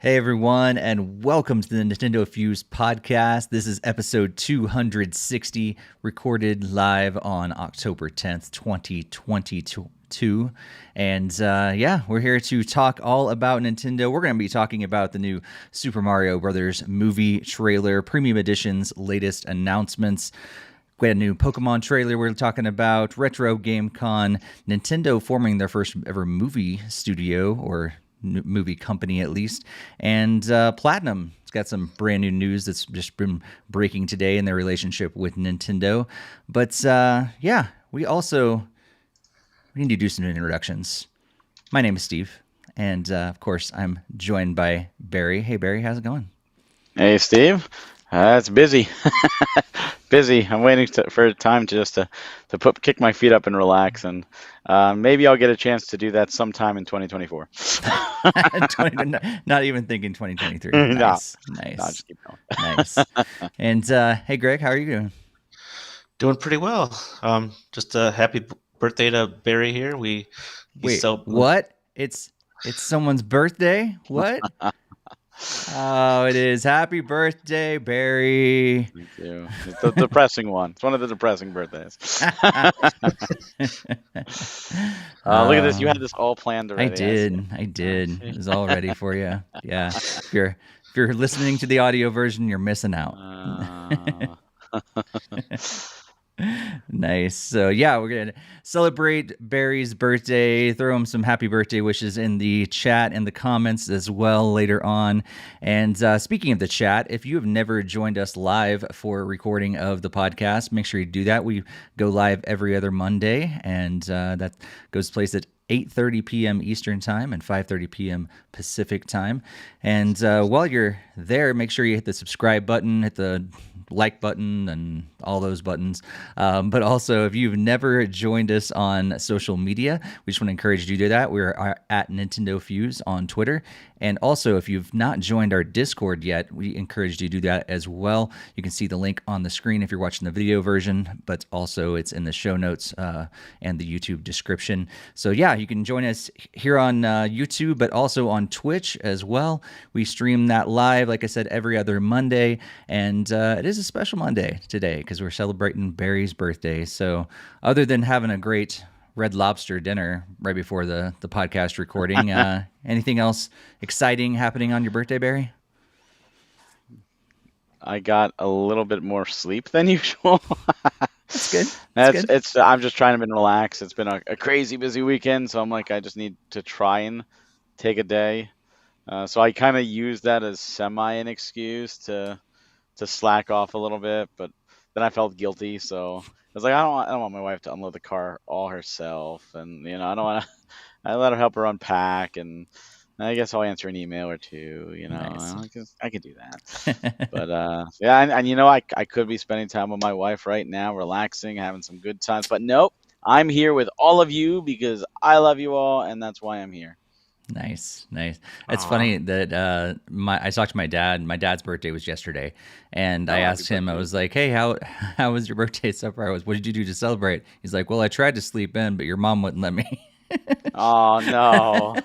Hey everyone, and welcome to the NintendoFuse Podcast. This is episode 260, recorded live on October 10th, 2022. And we're here to talk all about Nintendo. We're going to be talking about the new Super Mario Brothers movie trailer, premium editions, latest announcements. We had a new Pokemon trailer we're talking about, Retrogamecon, Nintendo forming their first ever movie studio, or movie company at least, and Platinum. It's got some brand new news that's just been breaking today in their relationship with Nintendo. But we need to do some introductions. My name is Steve, and of course I'm joined by Barry. Hey Barry, how's it going? Hey Steve, it's busy. Busy. I'm waiting for time to kick my feet up and relax, and maybe I'll get a chance to do that sometime in 2024. Not even thinking 2023. Nice. No, just keep going. Nice. And hey Greg, how are you doing? Doing pretty well. Just a happy birthday to Barry here. Wait, what? It's someone's birthday? What? Oh, it is. Happy birthday, Barry. Thank you. It's the depressing one. It's one of the depressing birthdays. Look at this. You had this all planned already. I did. It was all ready for you. Yeah. If you're listening to the audio version, you're missing out. Nice. So we're gonna celebrate Barry's birthday, throw him some happy birthday wishes in the chat and the comments as well later on. And speaking of the chat, if you have never joined us live for a recording of the podcast, make sure you do that. We go live every other Monday, and that goes place at 8:30 p.m. Eastern Time and 5:30 p.m. Pacific Time. And while you're there, make sure you hit the subscribe button, hit the like button, and all those buttons. But also, if you've never joined us on social media, we just want to encourage you to do that. We're at NintendoFuse on Twitter. And also, if you've not joined our Discord yet, we encourage you to do that as well. You can see the link on the screen if you're watching the video version, but also it's in the show notes and the YouTube description. So you can join us here on YouTube, but also on Twitch as well. We stream that live, like I said, every other Monday. And it is a special Monday today because we're celebrating Barry's birthday. So other than having a great Red Lobster dinner right before the podcast recording, anything else exciting happening on your birthday, Barry? I got a little bit more sleep than usual. That's good. I'm just trying to relax. It's been a crazy busy weekend, so I'm like, I just need to try and take a day. So I kind of use that as an excuse to slack off a little bit, but then I felt guilty, so I was like, I don't want my wife to unload the car all herself, and I don't want to. I let her help her unpack, and I guess I'll answer an email or two. Nice. I can do that. But and I could be spending time with my wife right now, relaxing, having some good times. But nope, I'm here with all of you because I love you all, and that's why I'm here. Nice. It's funny that I talked to my dad. My dad's birthday was yesterday, and I asked him. I was like, "Hey, how was your birthday so far? What did you do to celebrate?" He's like, "Well, I tried to sleep in, but your mom wouldn't let me." Oh no!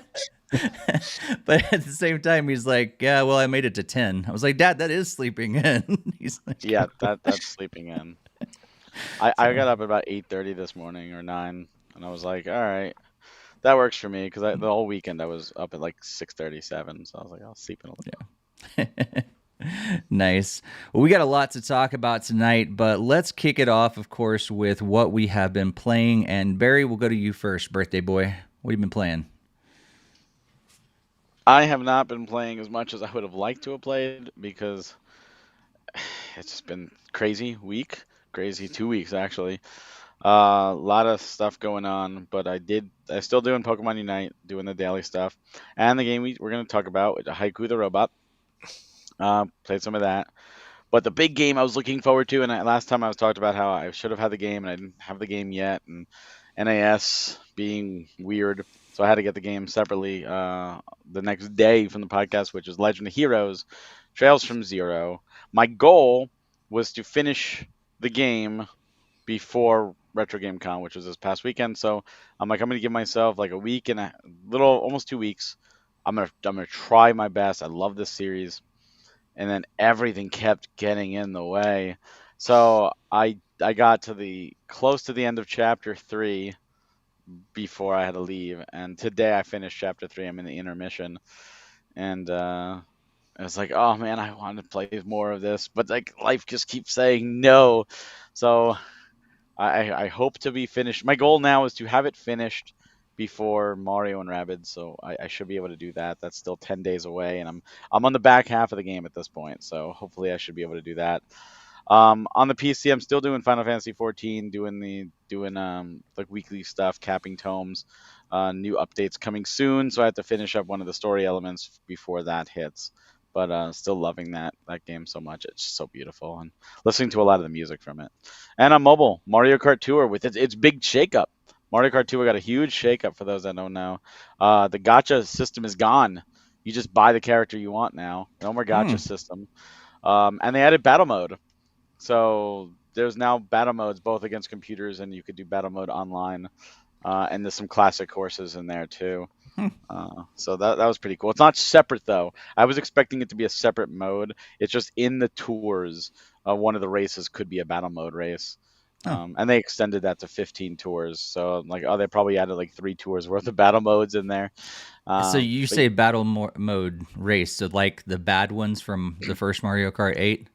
But at the same time, he's like, "Yeah, well, I made it to 10." I was like, "Dad, that is sleeping in." He's like, "Yeah, that's sleeping in." I got up at about 8:30 this morning or 9, and I was like, "All right." That works for me because the whole weekend I was up at like 6:37, so I was like, I'll sleep in a little bit. Nice. Well, we got a lot to talk about tonight, but let's kick it off, of course, with what we have been playing. And Barry, we'll go to you first, birthday boy. What have you been playing? I have not been playing as much as I would have liked to have played because it's just been crazy 2 weeks actually. A lot of stuff going on, but I'm still doing Pokemon Unite, doing the daily stuff, and the game we're going to talk about, Haiku the Robot. Played some of that, but the big game I was looking forward to, and last time I was talked about how I should have had the game and I didn't have the game yet, and NAS being weird, so I had to get the game separately the next day from the podcast, which is Legend of Heroes: Trails from Zero. My goal was to finish the game before Retrogamecon, which was this past weekend. So I'm going to give myself like a week and almost 2 weeks. I'm gonna try my best. I love this series, and then everything kept getting in the way. So I got to the close to the end of chapter 3 before I had to leave, and today I finished chapter 3. I'm in the intermission, and it's like, oh man, I want to play more of this, but like life just keeps saying no. So I hope to be finished. My goal now is to have it finished before Mario and Rabbids, so I should be able to do that. That's still 10 days away, and I'm on the back half of the game at this point, so hopefully I should be able to do that. On the PC, I'm still doing Final Fantasy 14, doing like weekly stuff, capping tomes, new updates coming soon. So I have to finish up one of the story elements before that hits. But still loving that game so much. It's just so beautiful, and listening to a lot of the music from it. And on mobile, Mario Kart Tour with its big shakeup. Mario Kart Tour got a huge shakeup for those that don't know. The gacha system is gone. You just buy the character you want now. No more gacha system. And they added battle mode. So there's now battle modes both against computers, and you could do battle mode online. And there's some classic courses in there too. So that was pretty cool. It's not separate though. I was expecting it to be a separate mode. It's just in the tours. One of the races could be a battle mode race. And they extended that to 15 tours. So I'm like, oh, they probably added like 3 tours worth of battle modes in there. So you say battle mode race, so like the bad ones from the first Mario Kart 8?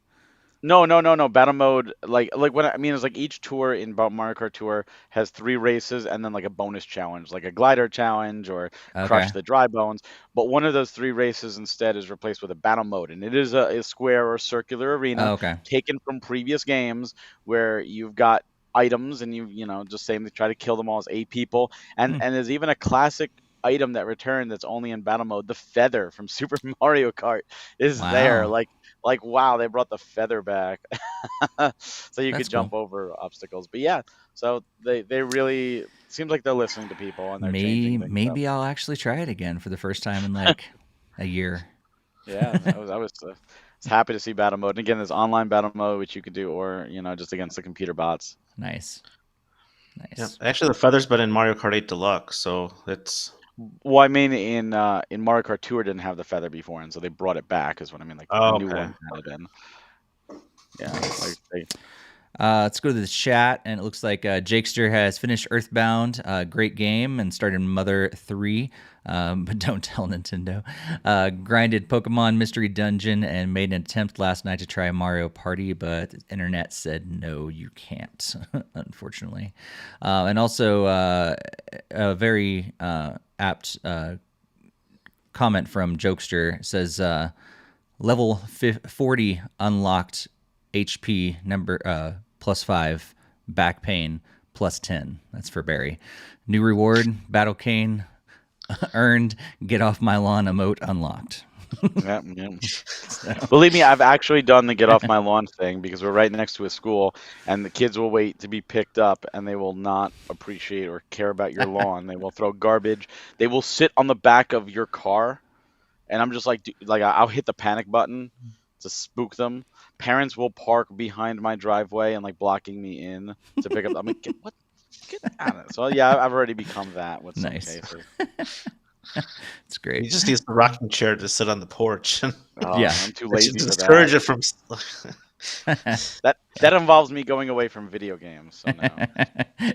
No. Battle mode, like what I mean is like each tour in Mario Kart Tour has 3 races and then like a bonus challenge, like a glider challenge or crush the dry bones. But one of those 3 races instead is replaced with a battle mode, and it is a square or circular arena taken from previous games where you've got items and you know just saying they try to kill them all as 8 people, and there's even a classic item that returned that's only in battle mode. The feather from Super Mario Kart is there. Like wow, they brought the feather back, so you could jump over obstacles. But yeah, so they really seems like they're listening to people and they're changing things maybe I'll actually try it again for the first time in like a year. Yeah, I was happy to see battle mode. And again, there's online battle mode which you could do, or you know, just against the computer bots. Nice. Yeah, actually, the feather's been in Mario Kart 8 Deluxe, so it's. Well, I mean, in Mario Kart Tour didn't have the feather before, and so they brought it back. Is what I mean. Like the new one had it in. Yeah. Let's go to the chat, and it looks like Jakester has finished Earthbound, great game, and started Mother 3, but don't tell Nintendo. Grinded Pokemon Mystery Dungeon and made an attempt last night to try Mario Party, but the internet said no, you can't, unfortunately. And also a very apt comment from Jokester says level 40 unlocked HP number +5, back pain +10. That's for Barry. New reward, Battle Cane earned, get off my lawn emote unlocked. Yeah. Believe me, I've actually done the get off my lawn thing because we're right next to a school, and the kids will wait to be picked up, and they will not appreciate or care about your lawn. They will throw garbage. They will sit on the back of your car, and I'm just like I'll hit the panic button to spook them. Parents will park behind my driveway and like blocking me in to pick up. I'm like, get out of it. So yeah, I've already become that with some cases. It's great. He just needs the rocking chair to sit on the porch. Yeah, I'm too lazy to discourage it from. that involves me going away from video games. So no.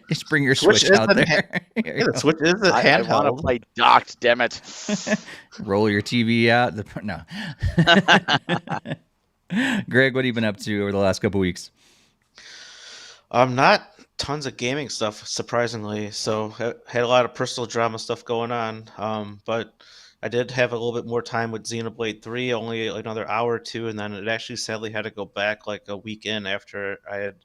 Just bring your Switch out there. The Switch is a handheld. I want to play docked. Damn it! Roll your TV out. No. Greg, what have you been up to over the last couple weeks? Not tons of gaming stuff, surprisingly. So I had a lot of personal drama stuff going on. But I did have a little bit more time with Xenoblade 3, only another hour or two, and then it actually sadly had to go back like a week in after I had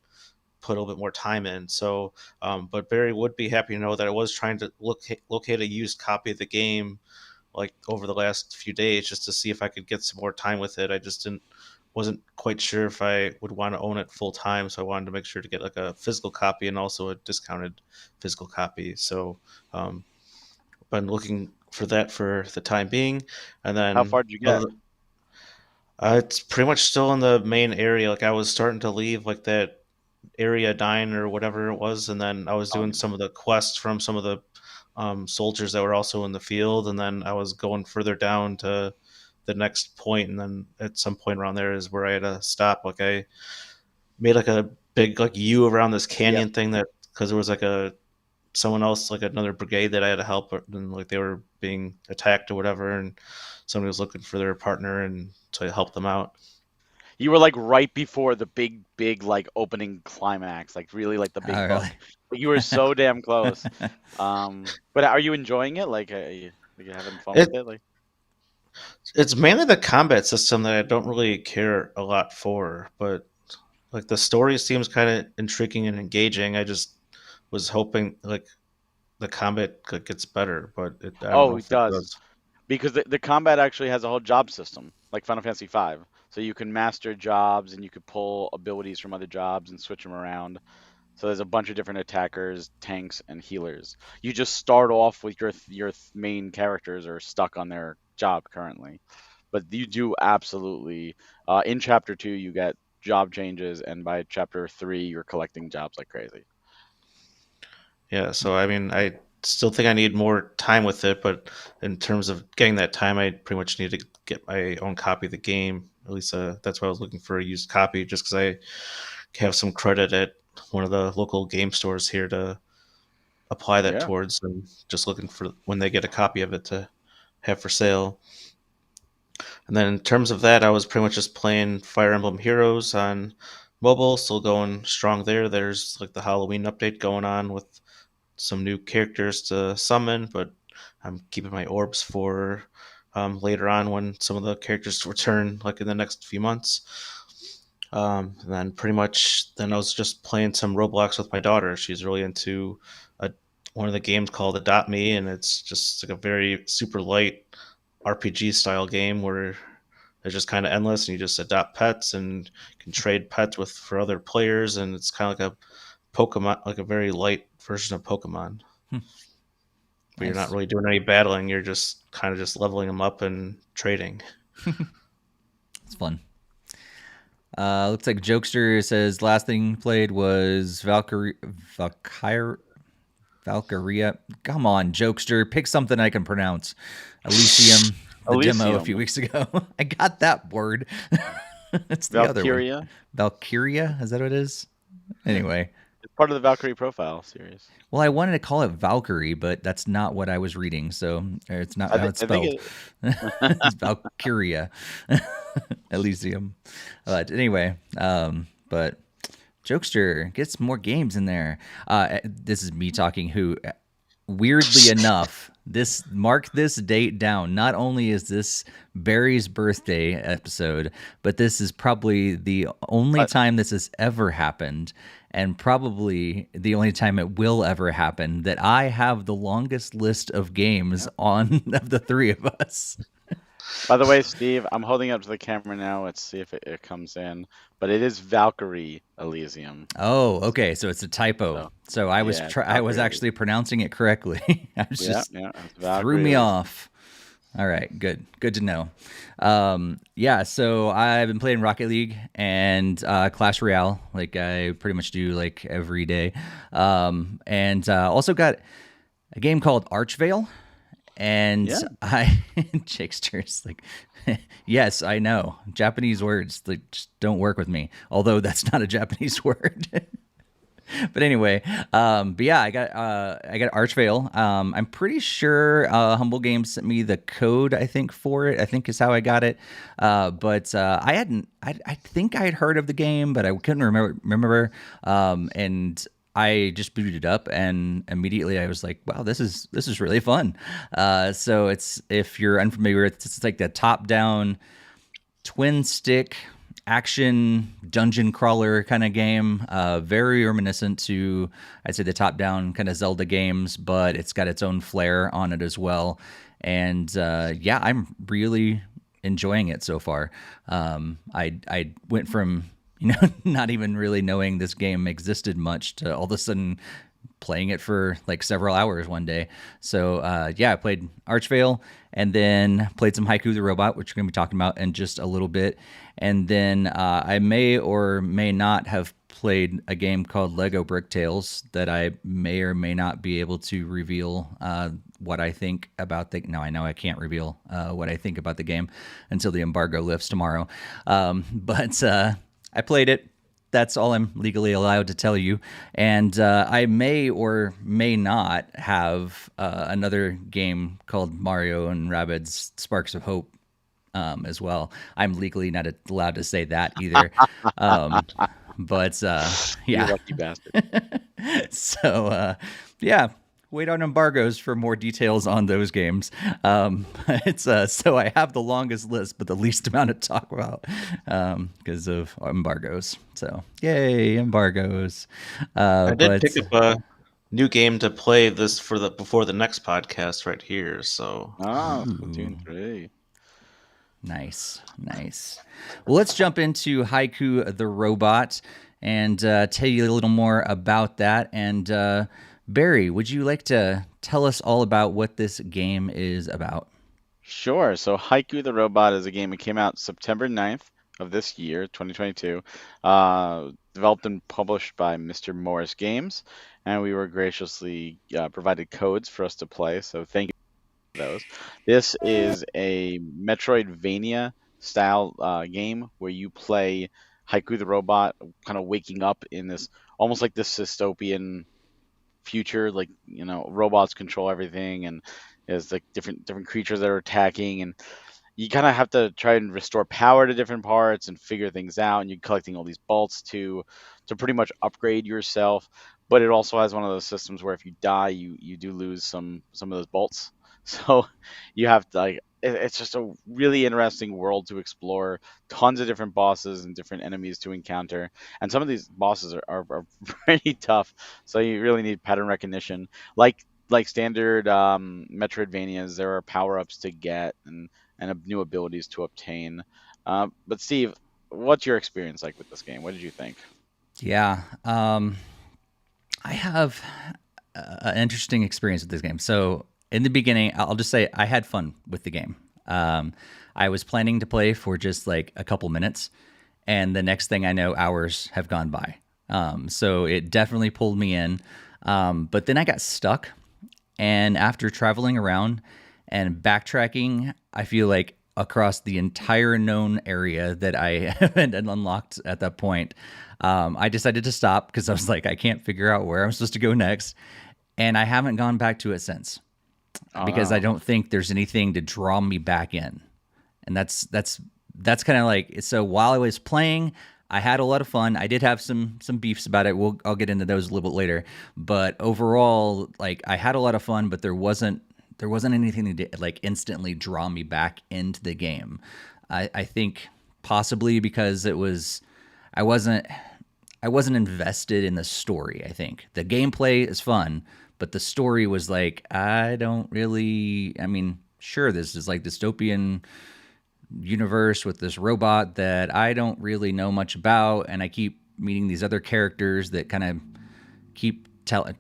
put a little bit more time in. So, but Barry would be happy to know that I was trying to locate a used copy of the game like over the last few days just to see if I could get some more time with it. I just wasn't quite sure if I would want to own it full time, so I wanted to make sure to get like a physical copy and also a discounted physical copy. So been looking for that for the time being. And then how far did you get? It's pretty much still in the main area. Like I was starting to leave like that area 9 or whatever it was, and then I was doing some of the quests from some of the soldiers that were also in the field, and then I was going further down to the next point, and then at some point around there is where I had to stop. Like I made like a big like U around this canyon thing that because there was like someone else, like another brigade that I had to help, and like they were being attacked or whatever, and somebody was looking for their partner, and so I helped them out. You were like right before the big like opening climax, like really like the big Oh, hook. really? Like, you were so damn close. But are you enjoying it? Like, you having fun It with it? Like, it's mainly the combat system that I don't really care a lot for, but like the story seems kind of intriguing and engaging. I just was hoping like the combat gets better, but I don't know oh, it if it does. does. Because the combat actually has a whole job system, like Final Fantasy V. So you can master jobs and you could pull abilities from other jobs and switch them around. So there's a bunch of different attackers, tanks, and healers. You just start off with your main characters are stuck on their job currently, but you do absolutely. In Chapter 2, you get job changes, and by Chapter 3, you're collecting jobs like crazy. Yeah, so I mean, I still think I need more time with it, but in terms of getting that time, I pretty much need to get my own copy of the game. At least that's why I was looking for a used copy, just because I have some credit at one of the local game stores here to apply that Yeah. towards, and just looking for when they get a copy of it to have for sale. And then in terms of that, I was pretty much just playing Fire Emblem Heroes on mobile, still going strong there. There's like the Halloween update going on with some new characters to summon, but I'm keeping my orbs for later on when some of the characters return, like in the next few months. And then pretty much, then I was just playing some Roblox with my daughter. She's really into one of the games called Adopt Me, and it's just like a very super light RPG style game where it's just kind of endless, and you just adopt pets and can trade pets with for other players, and it's kind of like a Pokemon, like a very light version of Pokemon. Hmm. But you're not Nice. really doing any battling. You're just kind of just leveling them up and trading. It's fun. Looks like Jokester says last thing played was Valkyria. Come on, Jokester, pick something I can pronounce. Elysium, the demo a few weeks ago. I got that word. It's the other one. Valkyria, is that what it is? Anyway. It's part of the Valkyrie Profile series. Well, I wanted to call it Valkyrie, but that's not what I was reading, so it's not how it's spelled. It's Valkyria. Elysium. But anyway, but Jokester gets more games in there. This is me talking who, weirdly enough, mark this date down. Not only is this Barry's birthday episode, but this is probably the only time this has ever happened, and probably the only time it will ever happen, that I have the longest list of games on of the three of us. By the way, Steve, I'm holding up to the camera now. Let's see if it comes in. But it is Valkyrie Elysium. Oh, okay. So it's a typo. So I was I was actually pronouncing it correctly. I was just threw me off. All right, good to know. So I've been playing Rocket League and Clash Royale, like I pretty much do like every day. And also got a game called Archvale. And Jakester's like, yes, I know. Japanese words like just don't work with me. Although that's not a Japanese word. But anyway, I got Archvale. I'm pretty sure Humble Games sent me the code, I think, for it. I think is how I got it. But I think I had heard of the game, but I couldn't remember. And I just booted it up, and immediately I was like, "Wow, this is really fun." So if you're unfamiliar, it's like the top-down twin stick action dungeon crawler kind of game. Very reminiscent to, I'd say, the top-down kind of Zelda games, but it's got its own flair on it as well. And I'm really enjoying it so far. I went from not even really knowing this game existed much to all of a sudden playing it for like several hours one day. So yeah, I played Archvale and then played some Haiku the Robot, which we're going to be talking about in just a little bit. And then I may or may not have played a game called Lego Brick Tales that I may or may not be able to reveal what I think about the. No, I know I can't reveal what I think about the game until the embargo lifts tomorrow. But I played it. That's all I'm legally allowed to tell you. And I may or may not have another game called Mario and Rabbids Sparks of Hope as well. I'm legally not allowed to say that either. But You yeah. lucky bastard. So yeah, wait on embargoes for more details on those games. It's so I have the longest list, but the least amount to talk about because of embargoes. So yay, embargoes! I did But pick up a new game to play this before the next podcast right here. So Splatoon 3. nice. Well, let's jump into Haiku the Robot and tell you a little more about that. And Barry, would you like to tell us all about what this game is about? Sure. So Haiku the Robot is a game that came out September 9th of this year, 2022. Developed and published by Mr. Morris Games, and we were graciously provided codes for us to play. So thank you for those. This is a Metroidvania style game where you play Haiku the Robot, kind of waking up in this almost like this dystopian future, like robots control everything, and there's like different creatures that are attacking, and you kind of have to try and restore power to different parts and figure things out, and you're collecting all these bolts to pretty much upgrade yourself. But it also has one of those systems where if you die, you do lose some of those bolts. So you have to it's just a really interesting world to explore. Tons of different bosses and different enemies to encounter, and some of these bosses are pretty tough. So you really need pattern recognition, like standard Metroidvanias. There are power ups to get and new abilities to obtain. But Steve, what's your experience like with this game? What did you think? Yeah, I have an interesting experience with this game. So in the beginning, I'll just say I had fun with the game. I was planning to play for just like a couple minutes, and the next thing I know, hours have gone by. So it definitely pulled me in. But then I got stuck, and after traveling around and backtracking, I feel like across the entire known area that I had unlocked at that point, I decided to stop because I was like, I can't figure out where I'm supposed to go next. And I haven't gone back to it since because I don't think there's anything to draw me back in. And that's kind of like, so while I was playing, I had a lot of fun. I did have some beefs about it. I'll get into those a little bit later. But overall, like I had a lot of fun, but there wasn't anything to like instantly draw me back into the game. I think possibly because I wasn't invested in the story. I think the gameplay is fun, but the story was like, I mean, sure, this is like dystopian universe with this robot that I don't really know much about, and I keep meeting these other characters that kind of keep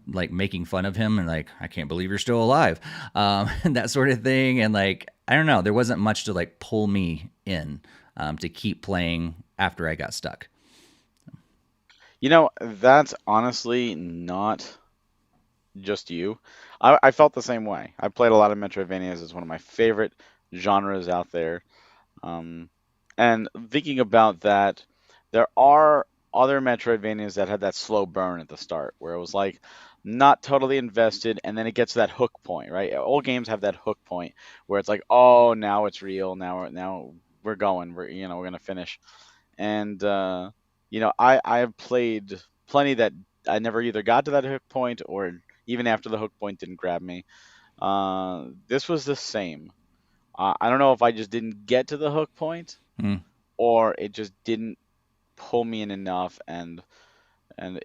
making fun of him and like, I can't believe you're still alive, and that sort of thing. And like, I don't know, there wasn't much to like pull me in to keep playing after I got stuck. That's honestly not just you. I felt the same way. I played a lot of Metroidvanias. It's one of my favorite genres out there. And thinking about that, there are other Metroidvanias that had that slow burn at the start, where it was like not totally invested, and then it gets to that hook point, right? All games have that hook point where it's like, oh, now it's real. Now we're going. We're gonna finish. And I have played plenty that I never either got to that hook point or even after the hook point didn't grab me. This was the same. I don't know if I just didn't get to the hook point or it just didn't pull me in enough, and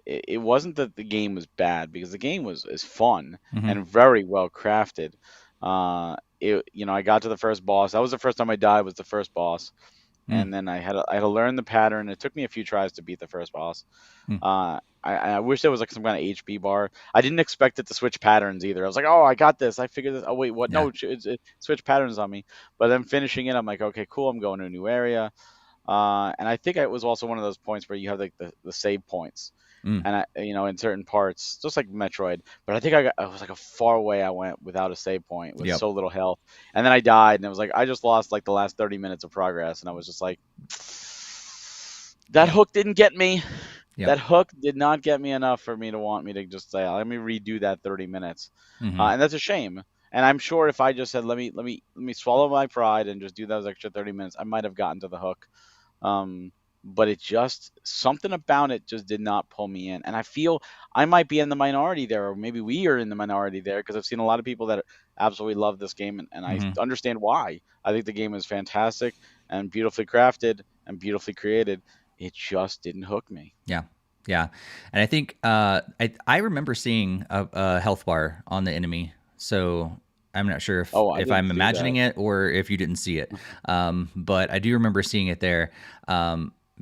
it wasn't that the game was bad, because the game is fun and very well crafted. I got to the first boss. That was the first time I died, was the first boss. and then I had to learn the pattern. It took me a few tries to beat the first boss. Mm. I wish there was like some kind of HP bar. I didn't expect it to switch patterns either. I was like, oh, I got this. I figured this. Oh wait, what? Yeah. No, it switched patterns on me. But then finishing it, I'm like, okay, cool. I'm going to a new area. And I think it was also one of those points where you have like the save points, Mm. and in certain parts, just like Metroid. But I think I was like a far away I went without a save point with Yep. so little health, and then I died, and it was like I just lost like the last 30 minutes of progress, and I was just like, that hook didn't get me. Yep. That hook did not get me enough for me to want me to just say, let me redo that 30 minutes, and that's a shame. And I'm sure if I just said, let me swallow my pride and just do those extra 30 minutes, I might have gotten to the hook. But it just, something about it just did not pull me in. And I feel I might be in the minority there, or maybe we are in the minority there, because I've seen a lot of people that absolutely love this game, and I understand why. I think the game is fantastic and beautifully crafted and beautifully created. It just didn't hook me. Yeah. Yeah. And I think I remember seeing a health bar on the enemy. So I'm not sure if I'm imagining it or if you didn't see it. But I do remember seeing it there.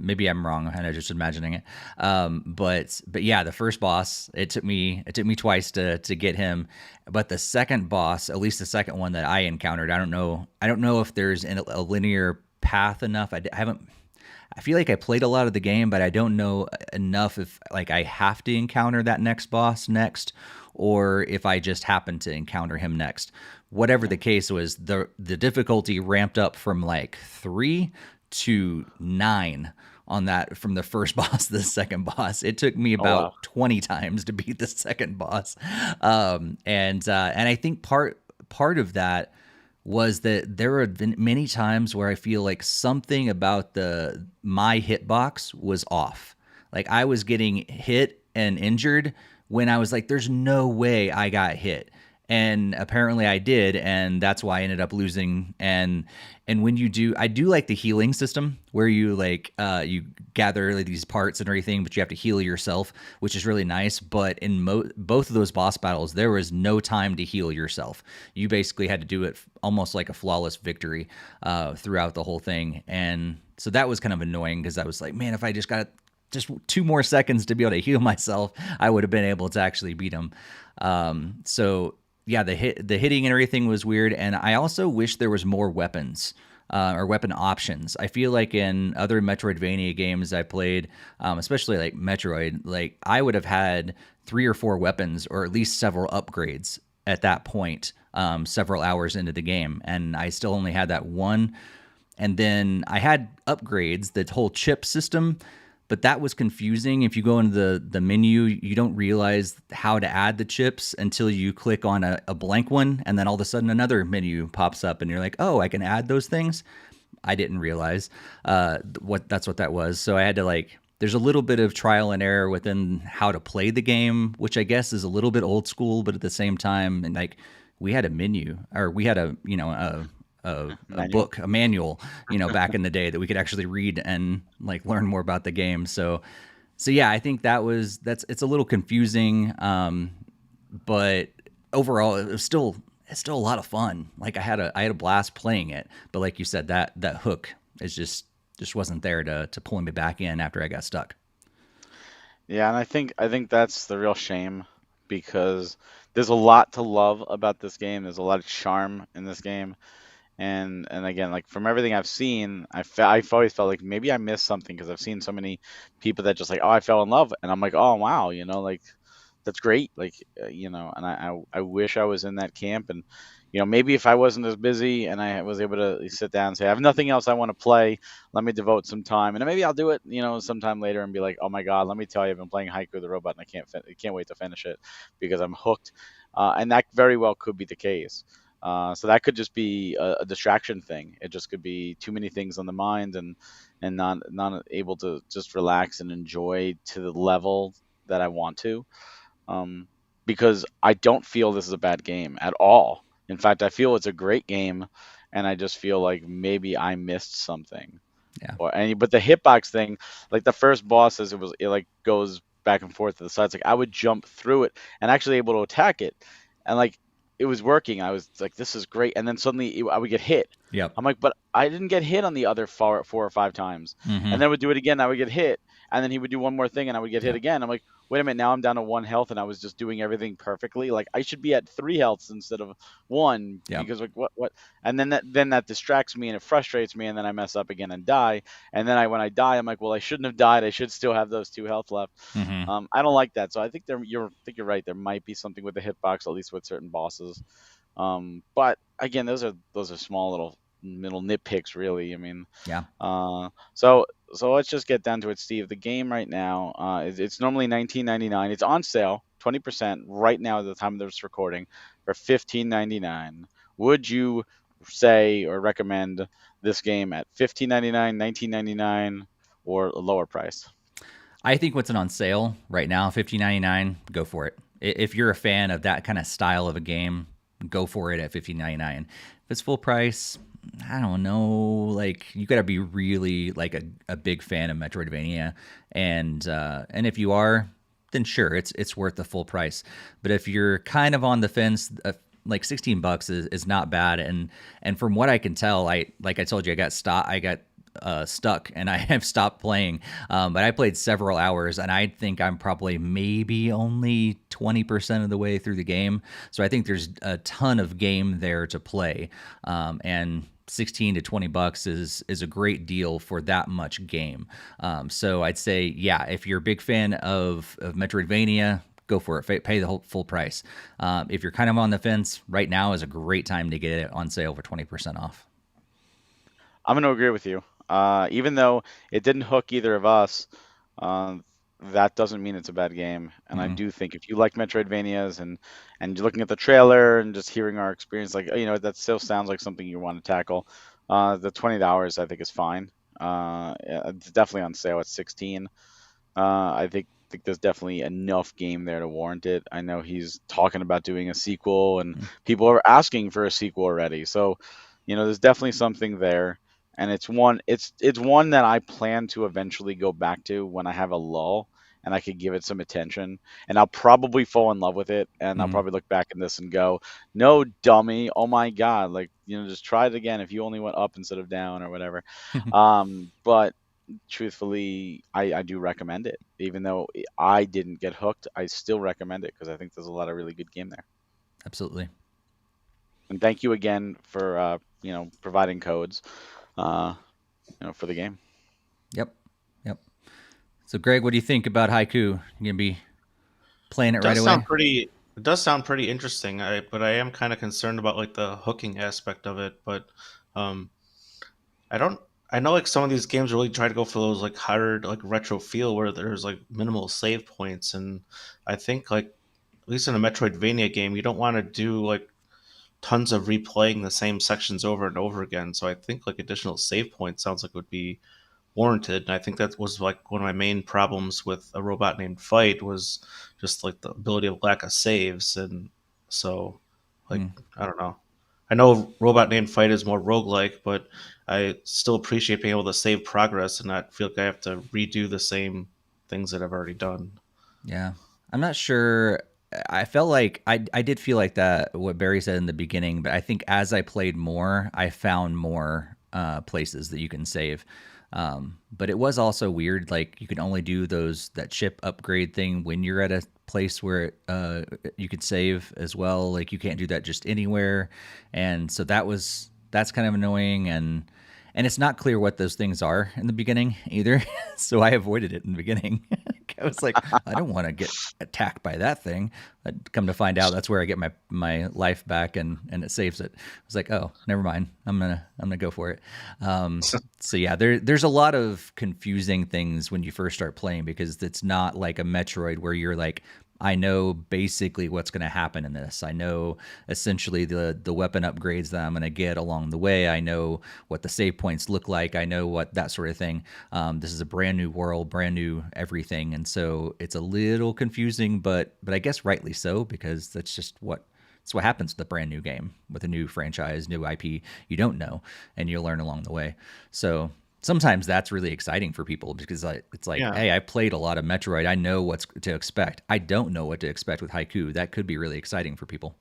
Maybe I'm wrong and I'm just imagining it. But yeah, the first boss, it took me twice to get him. But the second boss, at least the second one that I encountered, I don't know if there's a linear path enough. I feel like I played a lot of the game, but I don't know enough if like I have to encounter that next boss next, or if I just happen to encounter him next. Whatever the case was, the difficulty ramped up from like 3 to 9 on that, from the first boss to the second boss. It took me about 20 times to beat the second boss. And I think part of that was that there have been many times where I feel like something about my hitbox was off. Like I was getting hit and injured when I was like, there's no way I got hit. And apparently I did, and that's why I ended up losing. And when you do, I do like the healing system where you like you gather like these parts and everything, but you have to heal yourself, which is really nice. But in both of those boss battles, there was no time to heal yourself. You basically had to do it almost like a flawless victory throughout the whole thing. And so that was kind of annoying because I was like, man, if I just got just 2 more seconds to be able to heal myself, I would have been able to actually beat him. So yeah, the hitting and everything was weird, and I also wish there was more weapons or weapon options. I feel like in other Metroidvania games I played, especially like Metroid, like I would have had 3 or 4 weapons, or at least several upgrades at that point, several hours into the game, and I still only had that one. And then I had upgrades, the whole chip system, but that was confusing. If you go into the menu, you don't realize how to add the chips until you click on a blank one, and then all of a sudden another menu pops up, and you're like, oh, I can add those things? I didn't realize what that was. So I had to there's a little bit of trial and error within how to play the game, which I guess is a little bit old school, but at the same time, and we had a menu, or we had a book, a manual, back in the day that we could actually read and learn more about the game. So yeah, I think it's a little confusing. But overall it's still a lot of fun. I had a blast playing it, but like you said, that hook is just wasn't there to pull me back in after I got stuck. Yeah, and I think that's the real shame, because there's a lot to love about this game. There's a lot of charm in this game. And again, from everything I've seen, I've always felt like maybe I missed something, because I've seen so many people that just oh, I fell in love, and I'm like, oh wow, that's great, and I wish I was in that camp, and maybe if I wasn't as busy and I was able to sit down and say, I have nothing else I want to play, let me devote some time, and maybe I'll do it, sometime later, and be like, oh my God, let me tell you, I've been playing Haiku the Robot, and I can't wait to finish it because I'm hooked, and that very well could be the case. So that could just be a distraction thing. It just could be too many things on the mind, and not able to just relax and enjoy to the level that I want to. Because I don't feel this is a bad game at all. In fact, I feel it's a great game, and I just feel like maybe I missed something. Yeah. But the hitbox thing, the first bosses, it goes back and forth to the sides. I would jump through it and actually able to attack it, and it was working. I was like, this is great. And then suddenly I would get hit. Yep. I'm like, but I didn't get hit on the other four or five times. Mm-hmm. And then I would do it again. I would get hit. And then he would do one more thing and I would get hit Yep. again. I'm like, wait a minute. Now I'm down to 1 health and I was just doing everything perfectly. Like I should be at 3 healths instead of 1 Yep. because like what? And then that distracts me and it frustrates me. And then I mess up again and die. And then when I die, I'm like, well, I shouldn't have died. I should still have those 2 health left. Mm-hmm. I don't like that. So I think you're right. There might be something with the hitbox, at least with certain bosses. But again, those are small little nitpicks, really. I mean, Yeah. So let's just get down to it, Steve. The game right now, it's normally $19.99. It's on sale, 20% right now at the time of this recording for $15.99. Would you say or recommend this game at $15.99, $19.99, or a lower price? I think what's on sale right now, $15.99, go for it. If you're a fan of that kind of style of a game, go for it at $15.99. If it's full price, I don't know. Like you got to be really like a big fan of Metroidvania, and if you are, then sure, it's worth the full price. But if you're kind of on the fence, like $16 is not bad. And from what I can tell, like I told you, I got stuck and I have stopped playing. But I played several hours and I think I'm probably maybe only 20% of the way through the game. So I think there's a ton of game there to play. And $16 to $20 is a great deal for that much game. So I'd say, yeah, if you're a big fan of Metroidvania, go for it. Pay the whole full price. If you're kind of on the fence, right now is a great time to get it on sale for 20% off. I'm going to agree with you. Even though it didn't hook either of us, that doesn't mean it's a bad game. And I do think if you like Metroidvanias and you're looking at the trailer and just hearing our experience, like, that still sounds like something you want to tackle. The $20 I think is fine. It's definitely on sale at $16. I think there's definitely enough game there to warrant it. I know he's talking about doing a sequel and people are asking for a sequel already. So, there's definitely something there. And it's one that I plan to eventually go back to when I have a lull and I could give it some attention. And I'll probably fall in love with it. And I'll probably look back at this and go, no, dummy. Oh, my God. Like, just try it again if you only went up instead of down or whatever. But truthfully, I do recommend it. Even though I didn't get hooked, I still recommend it because I think there's a lot of really good game there. Absolutely. And thank you again for, providing codes. For the game. Yep. So, Greg, what do you think about Haiku? You gonna be playing it right away? It does sound pretty interesting. But I am kind of concerned about like the hooking aspect of it. But I know like some of these games really try to go for those like hard like retro feel where there's like minimal save points, and I think like at least in a Metroidvania game, you don't want to do like tons of replaying the same sections over and over again. So I think like additional save points sounds like would be warranted. And I think that was like one of my main problems with A Robot Named Fight was just like the ability of lack of saves. And so like, I don't know. I know Robot Named Fight is more roguelike, but I still appreciate being able to save progress and not feel like I have to redo the same things that I've already done. Yeah. I'm not sure. I felt like I did feel like that, what Barry said in the beginning, but I think as I played more, I found more places that you can save. But it was also weird. Like you can only do that ship upgrade thing when you're at a place where you could save as well. Like you can't do that just anywhere. And so that's kind of annoying. And it's not clear what those things are in the beginning either. So I avoided it in the beginning. I was like, I don't want to get attacked by that thing. I'd come to find out that's where I get my life back and it saves it. I was like, oh, never mind. I'm gonna go for it. So yeah, there's a lot of confusing things when you first start playing because it's not like a Metroid where you're like, I know basically what's going to happen in this. I know essentially the weapon upgrades that I'm going to get along the way. I know what the save points look like. I know what that sort of thing. This is a brand new world, brand new everything. And so it's a little confusing, but I guess rightly so, because that's what happens with a brand new game, with a new franchise, new IP. You don't know, and you'll learn along the way. So sometimes that's really exciting for people because it's like, hey, I played a lot of Metroid. I know what to expect. I don't know what to expect with Haiku. That could be really exciting for people.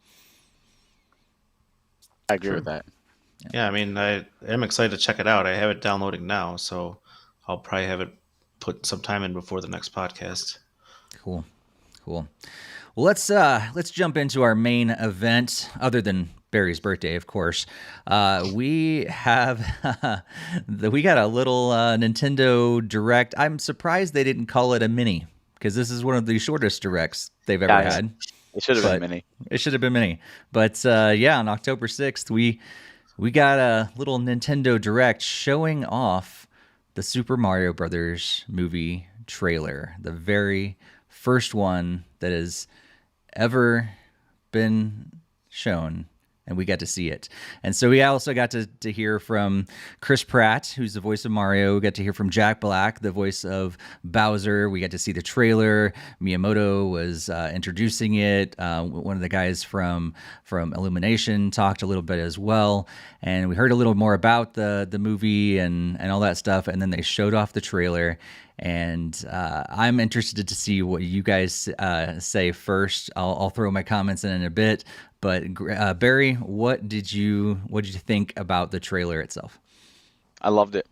I agree with that. Yeah, I mean, I am excited to check it out. I have it downloading now, so I'll probably have it put some time in before the next podcast. Cool. Well, let's jump into our main event. Other than Barry's birthday, of course, we have we got a little Nintendo Direct. I'm surprised they didn't call it a mini, because this is one of the shortest directs they've ever had. It should have been mini. It should have been mini. But on October 6th, we got a little Nintendo Direct showing off the Super Mario Brothers movie trailer, the very first one that has ever been shown, and we got to see it. And so we also got to hear from Chris Pratt, who's the voice of Mario. We got to hear from Jack Black, the voice of Bowser. We got to see the trailer. Miyamoto was introducing it. One of the guys from Illumination talked a little bit as well. And we heard a little more about the movie and all that stuff. And then they showed off the trailer. And I'm interested to see what you guys say first. I'll throw my comments in a bit. But Barry, what did you think about the trailer itself? I loved it.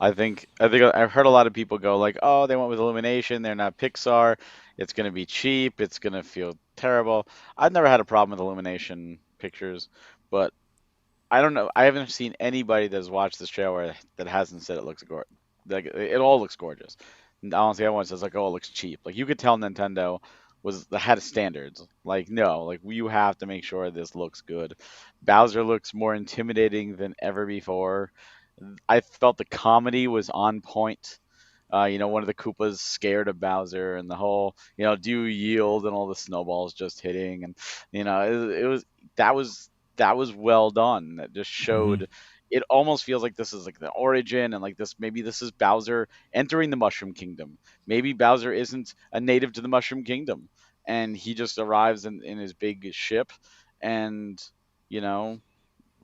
I think I've heard a lot of people go like, "Oh, they went with Illumination. They're not Pixar. It's gonna be cheap. It's gonna feel terrible." I've never had a problem with Illumination pictures, but I don't know. I haven't seen anybody that's watched this trailer that hasn't said it looks gorgeous. Like it all looks gorgeous. And honestly, everyone says like, "Oh, it looks cheap." Like you could tell Nintendo had standards. Like no, like you have to make sure this looks good. Bowser looks more intimidating than ever before. I felt the comedy was on point. One of the Koopas scared of Bowser, and the whole, do you yield, and all the snowballs just hitting, and that was that was well done. That just showed. It almost feels like this is like the origin, and like maybe this is Bowser entering the Mushroom Kingdom. Maybe Bowser isn't a native to the Mushroom Kingdom, and he just arrives in his big ship, and you know,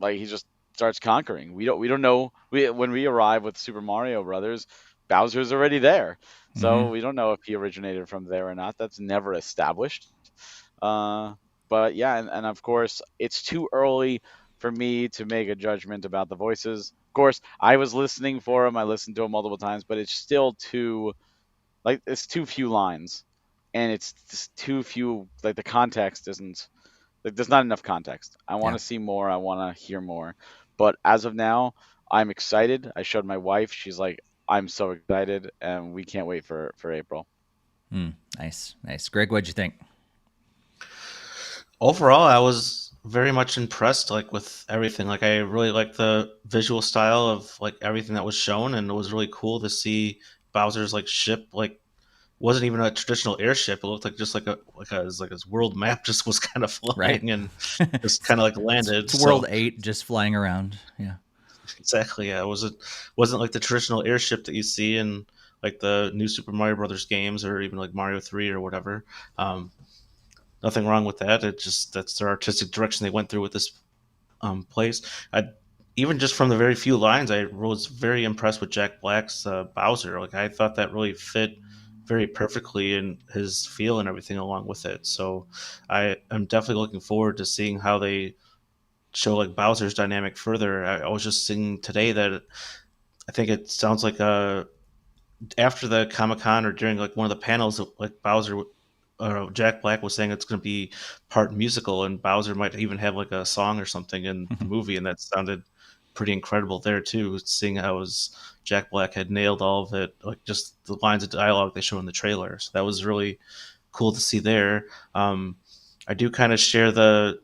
like he just starts conquering. We don't know. When we arrive with Super Mario Brothers, Bowser's already there, so we don't know if he originated from there or not. That's never established. Uh, but yeah, and of course, it's too early for me to make a judgment about the voices. Of course, I was listening for him. I listened to him multiple times, but it's still it's too few lines, and it's just too few. Like the context isn't like there's not enough context. I want to see more. I want to hear more. But as of now, I'm excited. I showed my wife. She's like, I'm so excited, and we can't wait for April. Nice. Greg, what'd you think? Overall, I was very much impressed, like with everything. Like I really liked the visual style of like everything that was shown, and it was really cool to see Bowser's like ship. Like wasn't even a traditional airship. It looked like just like his world map just was kind of flying and just kind of like landed. It's World 8 just flying around. Yeah, exactly. Yeah, it wasn't like the traditional airship that you see in like the new Super Mario Brothers games or even like Mario 3 or whatever. Nothing wrong with that. That's their artistic direction they went through with this place. Even just from the very few lines, I was very impressed with Jack Black's Bowser. Like I thought that really fit very perfectly in his feel and everything along with it. So I am definitely looking forward to seeing how they show like Bowser's dynamic further. I was just seeing today that I think it sounds like after the Comic-Con or during like one of the panels, like Bowser. Jack Black was saying it's going to be part musical, and Bowser might even have like a song or something in the movie, and that sounded pretty incredible there too. Seeing how Jack Black had nailed all of it, like just the lines of dialogue they show in the trailer. So that was really cool to see there. I do kind of share the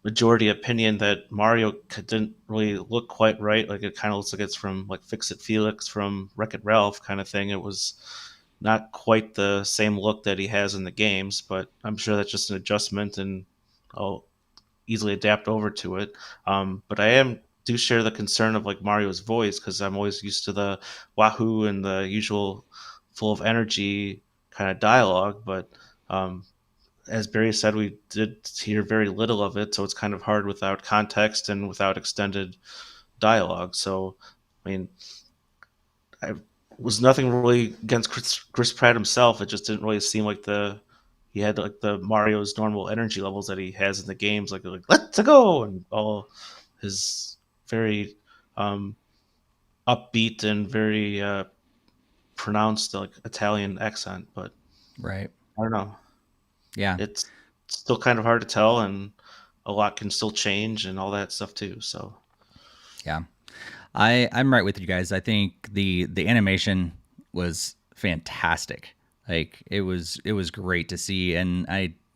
majority opinion that Mario didn't really look quite right. Like it kind of looks like it's from like Fix It Felix from Wreck-It Ralph kind of thing. It was not quite the same look that he has in the games, but I'm sure that's just an adjustment, and I'll easily adapt over to it. But I do share the concern of like Mario's voice, because I'm always used to the wahoo and the usual full of energy kind of dialogue. But as Barry said, we did hear very little of it, so it's kind of hard without context and without extended dialogue. So, I mean, was nothing really against Chris Pratt himself. It just didn't really seem like the he had like the Mario's normal energy levels that he has in the games, like let's go, and all his very upbeat and very pronounced like Italian accent. But Right. I don't know. Yeah. It's still kind of hard to tell, and a lot can still change and all that stuff too. So Yeah. I'm right with you guys. I think the animation was fantastic. Like it was great to see, and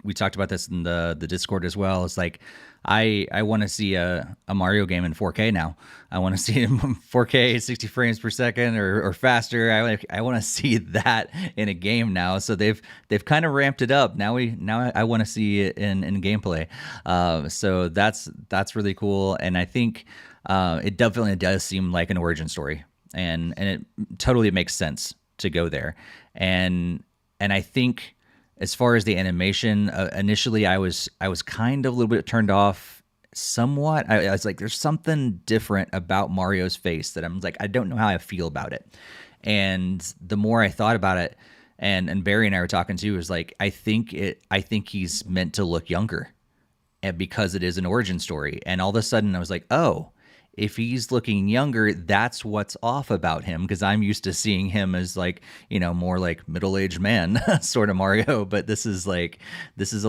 we talked about this in the Discord as well. It's like I want to see a Mario game in 4K now. I want to see it in 4K, 60 frames per second or faster. I want to see that in a game now. So they've kind of ramped it up. Now I want to see it in gameplay. So that's really cool, and I think. It definitely does seem like an origin story, and it totally makes sense to go there. And I think as far as the animation, initially I was kind of a little bit turned off. Somewhat, I was like, there's something different about Mario's face that I'm like, I don't know how I feel about it. And the more I thought about it, and Barry and I were talking too, is like, I think he's meant to look younger, and because it is an origin story. And all of a sudden I was like, oh, if he's looking younger, that's what's off about him, because I'm used to seeing him as like, more like middle-aged man sort of Mario, but this is a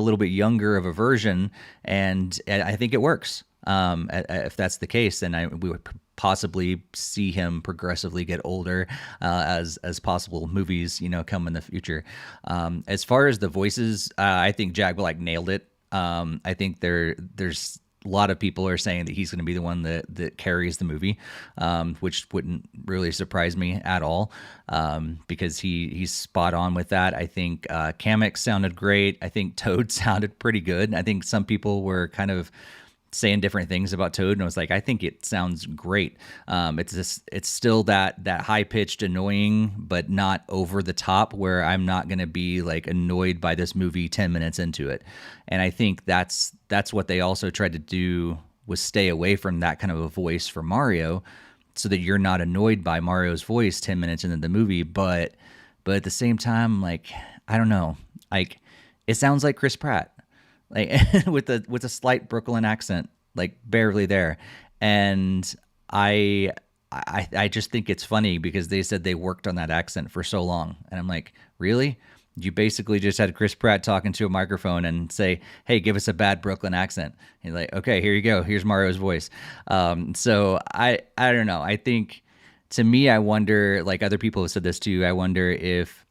little bit younger of a version, and I think it works. If that's the case, then we would possibly see him progressively get older as possible movies come in the future. As far as the voices, I think Jack Black nailed it. I think there's a lot of people are saying that he's going to be the one that carries the movie, which wouldn't really surprise me at all, because he's spot on with that. I think Kamek sounded great. I think Toad sounded pretty good. I think some people were kind of saying different things about Toad, and I was like, I think it sounds great. It's still that high pitched, annoying, but not over the top, where I'm not going to be like annoyed by this movie 10 minutes into it. And I think that's what they also tried to do, was stay away from that kind of a voice for Mario, so that you're not annoyed by Mario's voice 10 minutes into the movie. But at the same time, like, I don't know, like, it sounds like Chris Pratt, like with a slight Brooklyn accent, like barely there. And I just think it's funny, because they said they worked on that accent for so long, and I'm like, really? You basically just had Chris Pratt talking to a microphone and say, "Hey, give us a bad Brooklyn accent." He's like, "Okay, here you go. Here's Mario's voice." So I don't know. I think, to me, I wonder, like other people have said this too, I wonder if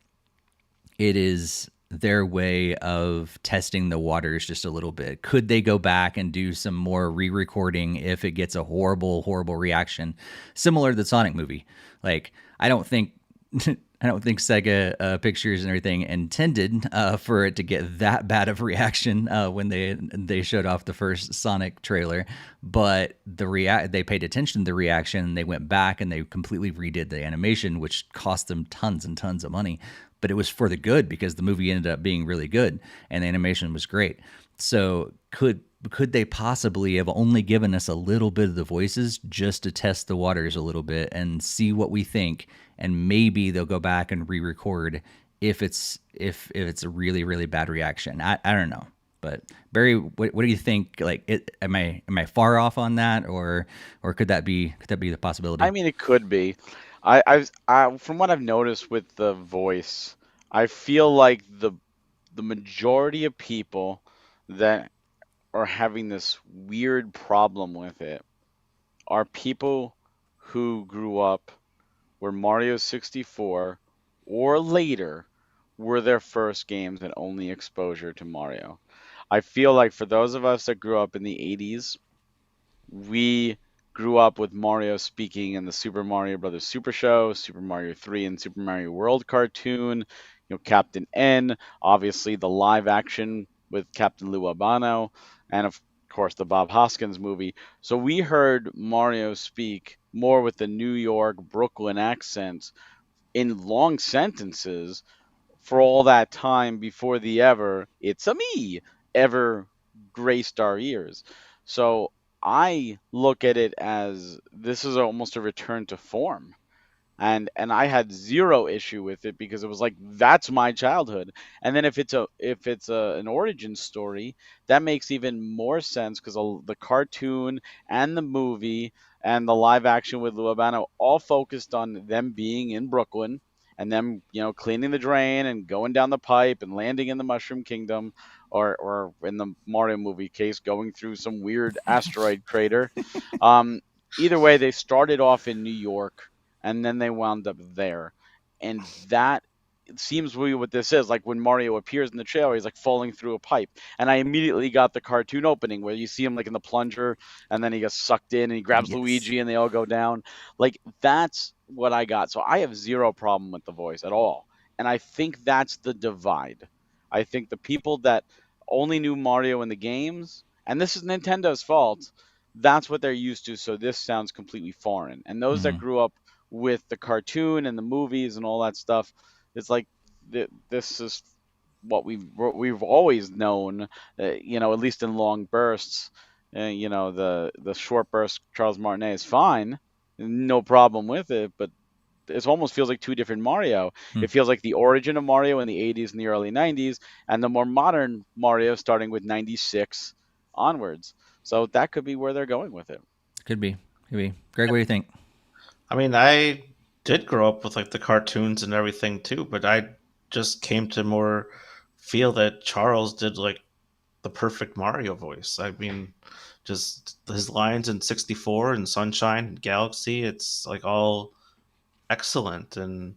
it is their way of testing the waters just a little bit. Could they go back and do some more re-recording if it gets a horrible, horrible reaction, similar to the Sonic movie? Like, I don't think Sega Pictures and everything intended for it to get that bad of a reaction when they showed off the first Sonic trailer, but they paid attention to the reaction. They went back and they completely redid the animation, which cost them tons and tons of money. But it was for the good, because the movie ended up being really good and the animation was great. So could they possibly have only given us a little bit of the voices just to test the waters a little bit and see what we think, and maybe they'll go back and re-record if it's a really, really bad reaction. I don't know. But Barry, what do you think? Like, am I far off on that, or could that be the possibility? I mean, it could be. From what I've noticed with the voice, I feel like the majority of people that are having this weird problem with it are people who grew up where Mario 64 or later were their first games and only exposure to Mario. I feel like for those of us that grew up in the 80s, we grew up with Mario speaking in the Super Mario Brothers Super Show, Super Mario 3 and Super Mario World cartoon, Captain N, obviously the live action with Captain Lou Albano, and of course the Bob Hoskins movie. So we heard Mario speak more with the New York, Brooklyn accent in long sentences for all that time before the "it's a me" ever graced our ears. So I look at it as this is almost a return to form. and I had zero issue with it because it was like that's my childhood. And then if it's an origin story, that makes even more sense because the cartoon and the movie and the live action with Lou Albano all focused on them being in Brooklyn and them, cleaning the drain and going down the pipe and landing in the Mushroom Kingdom, or in the Mario movie case, going through some weird asteroid crater. Um, Either way, they started off in New York and then they wound up there. And that it seems really what this is. Like when Mario appears in the trailer, he's like falling through a pipe. And I immediately got the cartoon opening where you see him like in the plunger and then he gets sucked in and he grabs Yes. Luigi and they all go down. Like that's what I got. So I have zero problem with the voice at all. And I think that's the divide. I think the people that only knew Mario in the games, and this is Nintendo's fault, that's what they're used to. So this sounds completely foreign. And those that Mhm. grew up with the cartoon and the movies and all that stuff, it's like this is what we've always known. At least in long bursts. The short burst Charles Martinet is fine, no problem with it, but it almost feels like two different Mario. Hmm. It feels like the origin of Mario in the 80s and the early 90s, and the more modern Mario starting with 96 onwards. So that could be where they're going with it. Could be. Greg, what do you think? I mean, I did grow up with like the cartoons and everything too, but I just came to more feel that Charles did like the perfect Mario voice. I mean, just his lines in 64 and Sunshine and Galaxy, it's like all excellent. And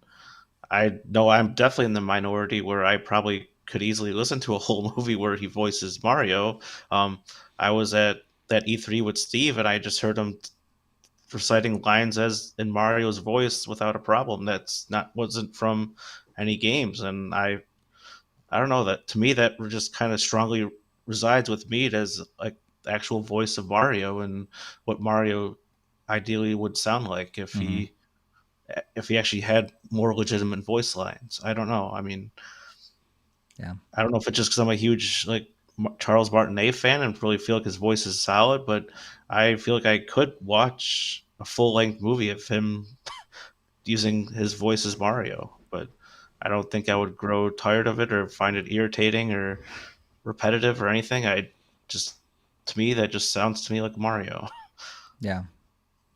I know I'm definitely in the minority where I probably could easily listen to a whole movie where he voices Mario. I was at that E3 with Steve and I just heard him reciting lines as in Mario's voice without a problem. That's not wasn't from any games, and I don't know, that to me that just kind of strongly resides with me as like the actual voice of Mario and what Mario ideally would sound like if Mhm. he actually had more legitimate voice lines. I don't know. I mean, Yeah. I don't know if it's just because I'm a huge like Charles Martinet fan and really feel like his voice is solid, but I feel like I could watch a full length movie of him using his voice as Mario, but I don't think I would grow tired of it or find it irritating or repetitive or anything. I just, to me, that just sounds to me like Mario. Yeah.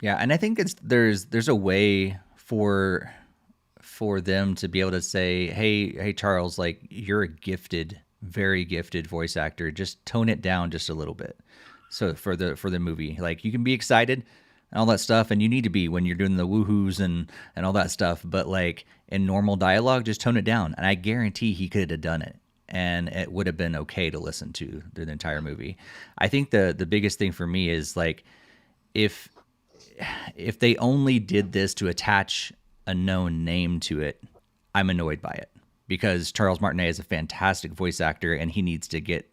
Yeah, and I think there's a way for them to be able to say, "Hey Charles, like you're a gifted, very gifted voice actor. Just tone it down just a little bit." So for the movie, like you can be excited and all that stuff, and you need to be when you're doing the woohoos and all that stuff. But like in normal dialogue, just tone it down, and I guarantee he could have done it, and it would have been okay to listen to through the entire movie. I think the biggest thing for me is like if they only did this to attach a known name to it, I'm annoyed by it because Charles Martinet is a fantastic voice actor and he needs to get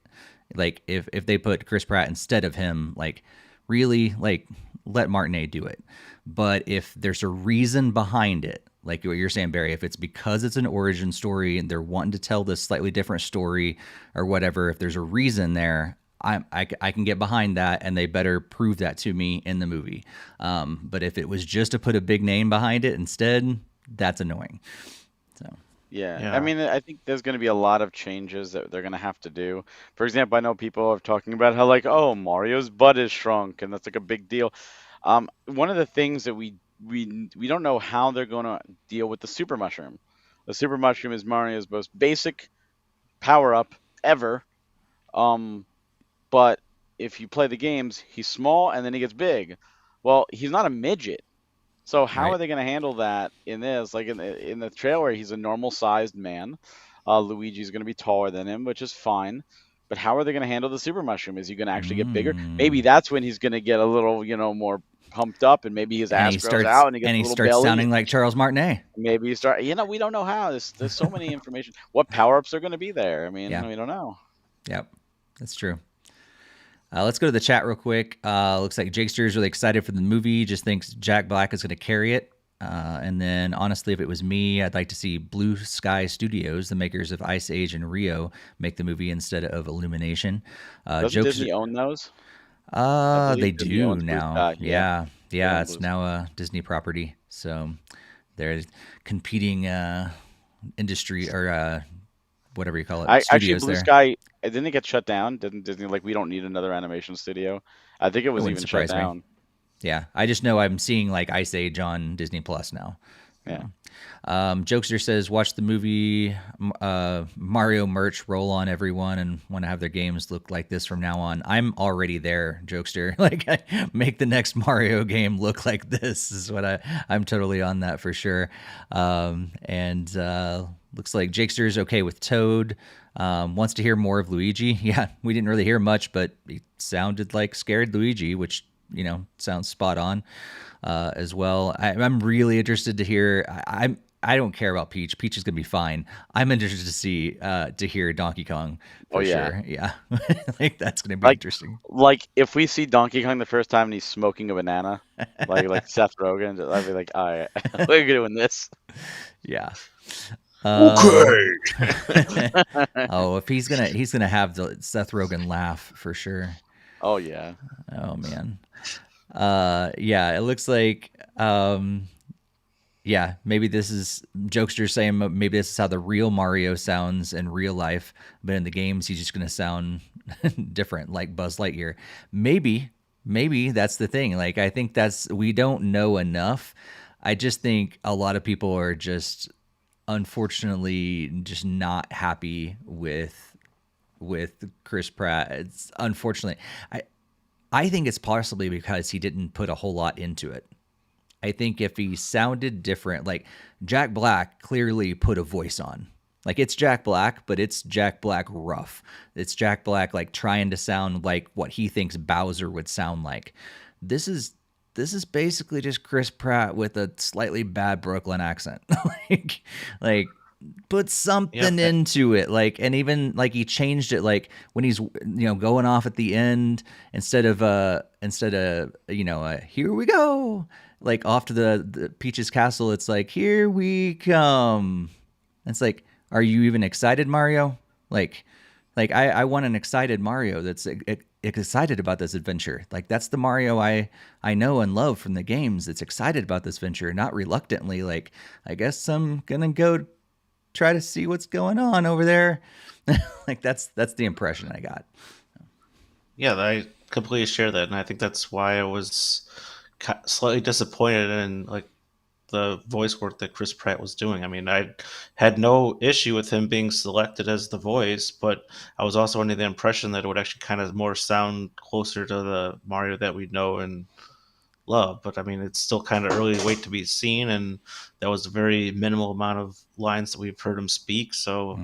like if they put Chris Pratt instead of him, like really like let Martinet do it. But if there's a reason behind it, like what you're saying, Barry, if it's because it's an origin story and they're wanting to tell this slightly different story or whatever, if there's a reason there, I can get behind that, and they better prove that to me in the movie. But if it was just to put a big name behind it instead, that's annoying. So Yeah, I Yeah. mean, I think there's going to be a lot of changes that they're going to have to do. For example, I know people are talking about how like, oh, Mario's butt is shrunk, and that's like a big deal. One of the things that we don't know how they're going to deal with the super mushroom. The super mushroom is Mario's most basic power up ever. Um, but if you play the games, he's small and then he gets big. Well, he's not a midget. So how are right. they going to handle that in this? Like in the trailer, he's a normal sized man. Luigi's going to be taller than him, which is fine. But how are they going to handle the super mushroom? Is he going to actually get bigger? Maybe Mm. that's when he's going to get a little, more pumped up, and maybe his And ass grows out and he gets a he little starts belly. sounding like Charles Martinet. Maybe he start. We don't know how. There's so many information. What power ups are going to be there? I mean, Yeah. we don't know. Yep. That's true. Let's go to the chat real quick. Looks like Jakester is really excited for the movie. Just thinks Jack Black is going to carry it. And then, honestly, if it was me, I'd like to see Blue Sky Studios, the makers of Ice Age and Rio, make the movie instead of Illumination. Doesn't Jokes. Disney own those? I They believe Disney do owns Blue now. Sky. Yeah, Yeah, they yeah. own It's Blue now a Disney property. So They're competing industry or whatever you call it, Actually, studios Blue there. Sky, didn't it get shut down? Didn't Disney like, we don't need another animation studio? I think it It was wouldn't even shut surprise me. down. Yeah, I just know I'm seeing like Ice Age on Disney Plus now. Yeah. Jokester says, watch the movie Mario merch roll on everyone and want to have their games look like this from now on. I'm already there, Jokester. Like, make the next Mario game look like this is what I'm totally on that for sure. And looks like Jakester's okay with Toad. Wants to hear more of Luigi. Yeah, we didn't really hear much, but he sounded like scared Luigi, which, sounds spot on as well. I'm really interested to hear. I don't care about Peach. Peach is gonna be fine. I'm interested to hear Donkey Kong for sure. Yeah, like that's gonna be interesting. Like if we see Donkey Kong the first time and he's smoking a banana, like Seth Rogen, I'd be like, all right, we're doing this. Yeah. Okay. Oh, if he's gonna have the Seth Rogen laugh for sure. Oh yeah. Oh man. Yeah, it looks like yeah, maybe this is Jokester saying maybe this is how the real Mario sounds in real life, but in the games he's just gonna sound different, like Buzz Lightyear. Maybe that's the thing. Like, I think we don't know enough. I just think a lot of people are just unfortunately just not happy with Chris Pratt. It's unfortunately. I think it's possibly because he didn't put a whole lot into it. I think if he sounded different, like Jack Black clearly put a voice on. Like, it's Jack Black, but it's Jack Black rough. It's Jack Black like trying to sound like what he thinks Bowser would sound like. This is basically just Chris Pratt with a slightly bad Brooklyn accent. like put something into it, like, and even like he changed it, like when he's going off at the end, instead of here we go, like off to the Peach's castle, it's like, here we come. It's like, are you even excited, Mario? Like I want an excited Mario that's excited about this adventure. Like, that's the Mario I know and love from the games, that's excited about this adventure, not reluctantly like, I guess I'm gonna go try to see what's going on over there. Like, that's the impression I got. Yeah, I completely share that, and I think that's why I was slightly disappointed in like the voice work that Chris Pratt was doing. I mean, I had no issue with him being selected as the voice, but I was also under the impression that it would actually kind of more sound closer to the Mario that we know and love. But I mean, it's still kind of early, wait to be seen, and that was a very minimal amount of lines that we've heard him speak. So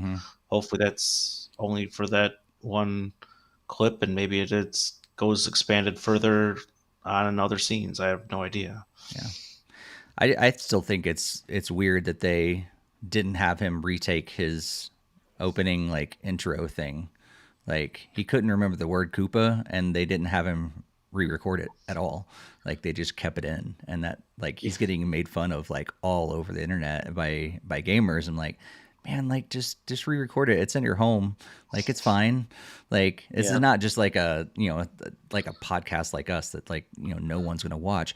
hopefully that's only for that one clip, and maybe it goes expanded further on in other scenes. I have no idea. Yeah. I still think it's weird that they didn't have him retake his opening like intro thing. Like, he couldn't remember the word Koopa, and they didn't have him re-record it at all. Like, they just kept it in, and that, like, he's getting made fun of like all over the internet by gamers. I'm like, man, like, just re-record it. It's in your home. Like, it's fine. Like, this is not just like a like a podcast like us that like no one's gonna watch.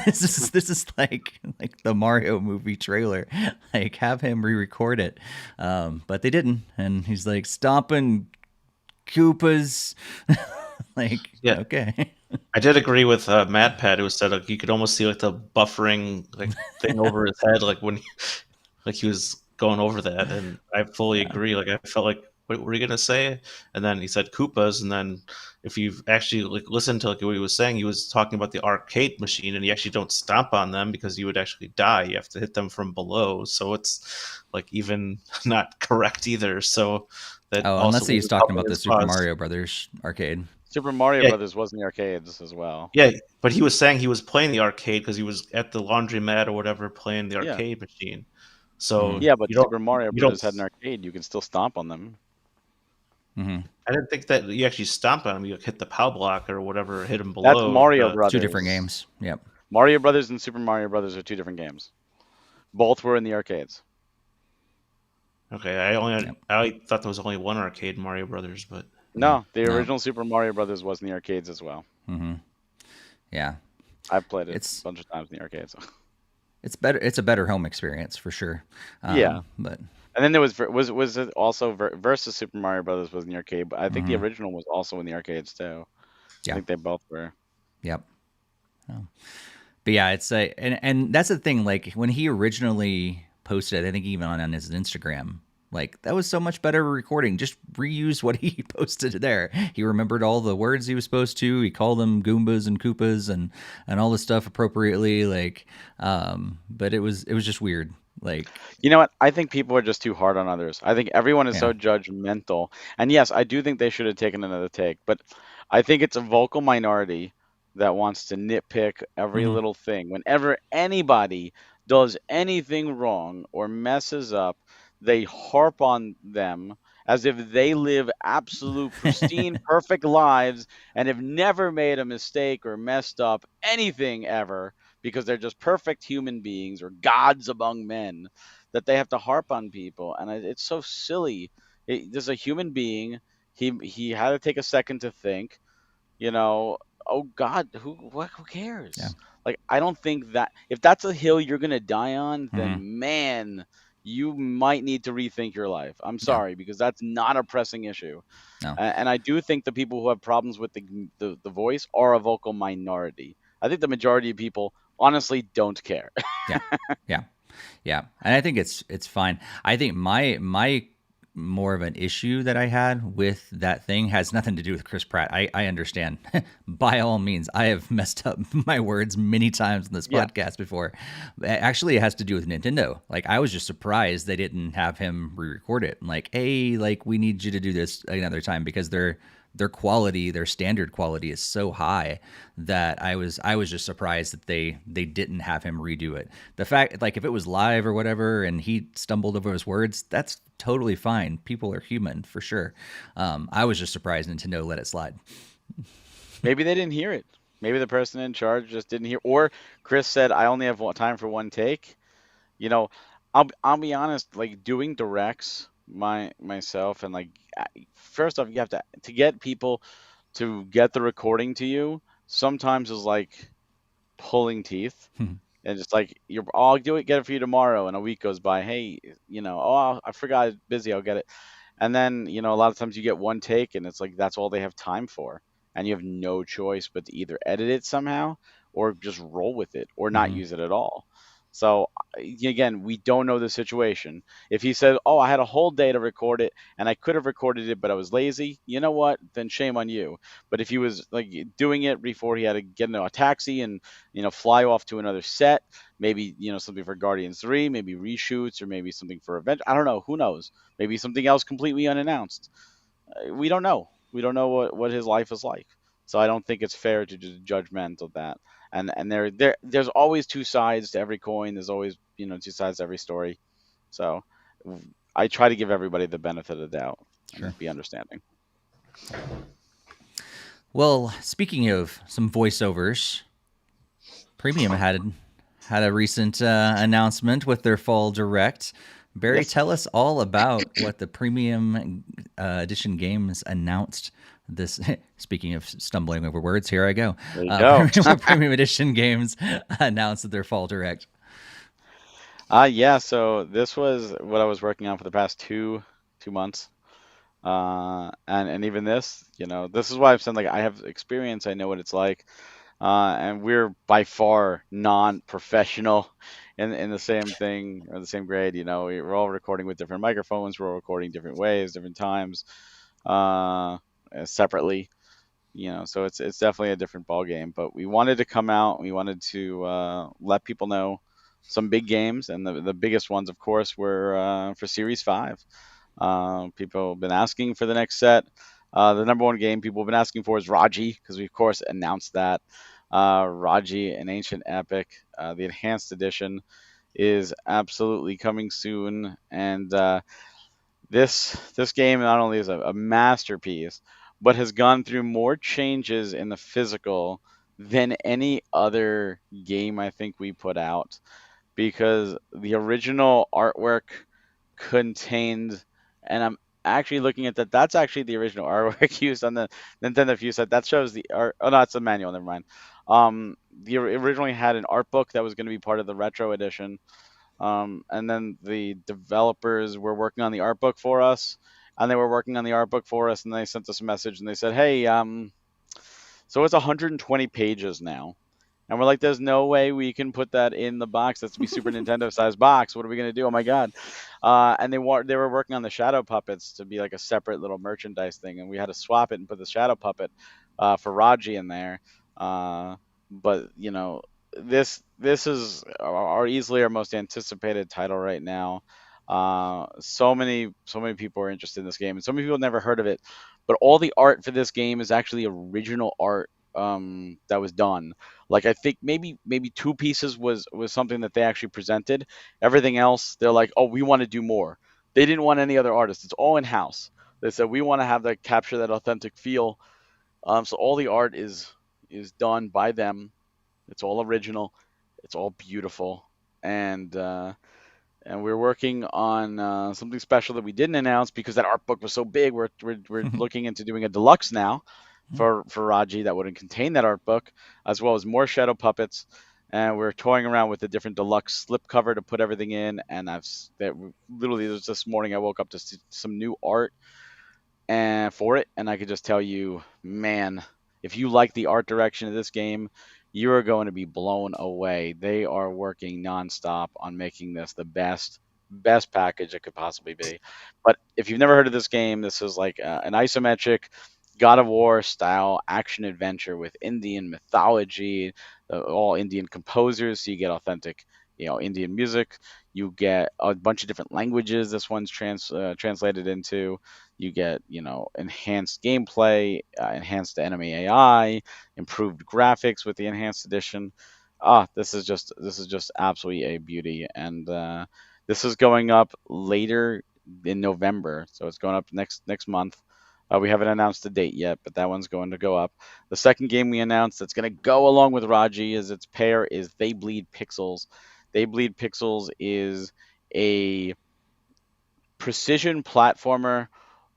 This is like the Mario movie trailer. Like, have him re-record it, but they didn't, and he's like stomping Koopas. Like, okay. I did agree with Matt Pat, who said like you could almost see like the buffering like thing over his head, like when he was going over that, and I fully agree. Like, I felt like, what were you gonna say? And then he said Koopas, and then if you've actually like listened to like what he was saying, he was talking about the arcade machine, and you actually don't stomp on them because you would actually die. You have to hit them from below, so it's like even not correct either. So that unless he's talking about the Super Mario Brothers arcade. Super Mario Brothers was in the arcades as well. Yeah, but he was saying he was playing the arcade because he was at the laundromat or whatever playing the arcade machine. So yeah, but Super Mario Brothers had an arcade. You can still stomp on them. I didn't think that you actually stomp on them. You hit the POW block or whatever, hit them below. That's Mario Brothers. Two different games. Yep. Mario Brothers and Super Mario Brothers are two different games. Both were in the arcades. Okay, I thought there was only one arcade Mario Brothers, but no, the original Super Mario Brothers was in the arcades as well. Yeah, I've played it a bunch of times in the arcades. It's better. It's a better home experience for sure. Yeah. But And then there was it also versus Super Mario Brothers was in the arcade, but I think the mhm, original was also in the arcades too. I yeah, think they both were. yep. Oh. But yeah, it's a and that's the thing. Like when he originally posted, I think even on his Instagram, like that was so much better recording. Just reuse what he posted there. He remembered all the words he was supposed to. He called them Goombas and Koopas and all this stuff appropriately. Like, but it was just weird. Like, You know what? I think people are just too hard on others. I think everyone is yeah, so judgmental. And yes, I do think they should have taken another take, but I think it's a vocal minority that wants to nitpick every hmm little thing. Whenever anybody does anything wrong or messes up, they harp on them as if they live absolute, pristine, perfect lives and have never made a mistake or messed up anything ever because they're just perfect human beings or gods among men that they have to harp on people, and it's so silly. There's a human being. He had to take a second to think. You know, oh God, who yeah, cares? Like, I don't think that if that's a hill you're gonna die on, hmm then man, you might need to rethink your life. I'm yeah, sorry because that's not a pressing issue, no, and I do think the people who have problems with the voice are a vocal minority. I think the majority of people honestly don't care. yeah, yeah. Yeah, and I think it's fine. I think my more of an issue that I had with that thing has nothing to do with Chris Pratt. I understand. By all means, I have messed up my words many times in this Yeah. podcast before. Actually, it has to do with Nintendo. Like I was just surprised they didn't have him re-record it. Like, hey, like we need you to do this another time because their quality, their standard quality is so high that I was just surprised that they didn't have him redo it. The fact like if it was live or whatever and he stumbled over his words, that's totally fine. People are human for sure. I was just surprised Nintendo let it slide. Maybe they didn't hear it. Maybe the person in charge just didn't hear. Or Chris said, "I only have time for one take." You know, I'll be honest. Like doing directs myself, and like first off, you have to get people to get the recording to you. Sometimes is like pulling teeth, and just like oh, I'll do it, get it for you tomorrow, and a week goes by. Hey, oh, I forgot, it's busy. I'll get it. And then, a lot of times you get one take and it's like that's all they have time for. And you have no choice but to either edit it somehow or just roll with it or not hmm use it at all. So again, we don't know the situation. If he said, "Oh, I had a whole day to record it and I could have recorded it, but I was lazy," you know what? Then shame on you. But if he was like doing it before he had to get into a taxi and fly off to another set, maybe something for Guardians 3, maybe reshoots or maybe something for Event. I don't know. Who knows? Maybe something else completely unannounced. We don't know. We don't know what his life is like. So I don't think it's fair to just judgmental that. And there's always two sides to every coin. There's always two sides to every story. So I try to give everybody the benefit of the doubt Sure. and be understanding. Well, speaking of some voiceovers, Premium had a recent announcement with their fall direct. Barry, Yes. tell us all about what the Premium Edition games announced. This speaking of stumbling over words, here I go. There you go. Premium Edition games announced at their fall direct. Yeah. So this was what I was working on for the past two months. And even this, this is why I've said like I have experience. I know what it's like. And we're by far non-professional in the same thing or the same grade. We're all recording with different microphones. We're all recording different ways, different times, uh, separately. So it's definitely a different ball game. But we wanted to come out. We wanted to let people know some big games, and the biggest ones, of course, were for Series 5. People have been asking for the next set. The number one game people have been asking for is Raji, because we, of course, announced that. Raji, an ancient epic. The enhanced edition is absolutely coming soon. And this game not only is a masterpiece, but has gone through more changes in the physical than any other game I think we put out, because the original artwork contained, and I'm actually looking at that. That's actually the original artwork used on the NintendoFuse set. That shows the art. Oh no, it's the manual. Never mind. The originally had an art book that was going to be part of the retro edition, and then the developers were working on the art book for us, and they were working on the art book for us, and they sent us a message and they said, "Hey, so it's 120 pages now." And we're like, there's no way we can put that in the box. That's to be Super Nintendo sized box. What are we gonna do? Oh my god! And they were working on the shadow puppets to be like a separate little merchandise thing, and we had to swap it and put the shadow puppet for Raji in there. Uh, but this is our easily our most anticipated title right now. So many people are interested in this game, and so many people have never heard of it. But all the art for this game is actually original art that was done. Like I think maybe two pieces was something that they actually presented. Everything else, they're like, oh, we want to do more. They didn't want any other artists. It's all in house. They said we want to have that capture that authentic feel. So all the art is done by them. It's all original. It's all beautiful, and we're working on something special that we didn't announce because that art book was so big. We're looking into doing a deluxe now for Raji that wouldn't contain that art book, as well as more shadow puppets. And we're toying around with a different deluxe slipcover to put everything in. And literally this morning I woke up to see some new art and for it, and I could just tell you, man, if you like the art direction of this game, you are going to be blown away. They are working nonstop on making this the best package it could possibly be. But if you've never heard of this game, this is like an isometric God of War style action adventure with Indian mythology, all Indian composers, so you get authentic, Indian music. You get a bunch of different languages. This one's translated into. You get, enhanced gameplay, enhanced enemy AI, improved graphics with the enhanced edition. This is just absolutely a beauty, and this is going up later in November, so it's going up next month. We haven't announced the date yet, but that one's going to go up. The second game we announced that's going to go along with Raji as its pair is They Bleed Pixels. They Bleed Pixels is a precision platformer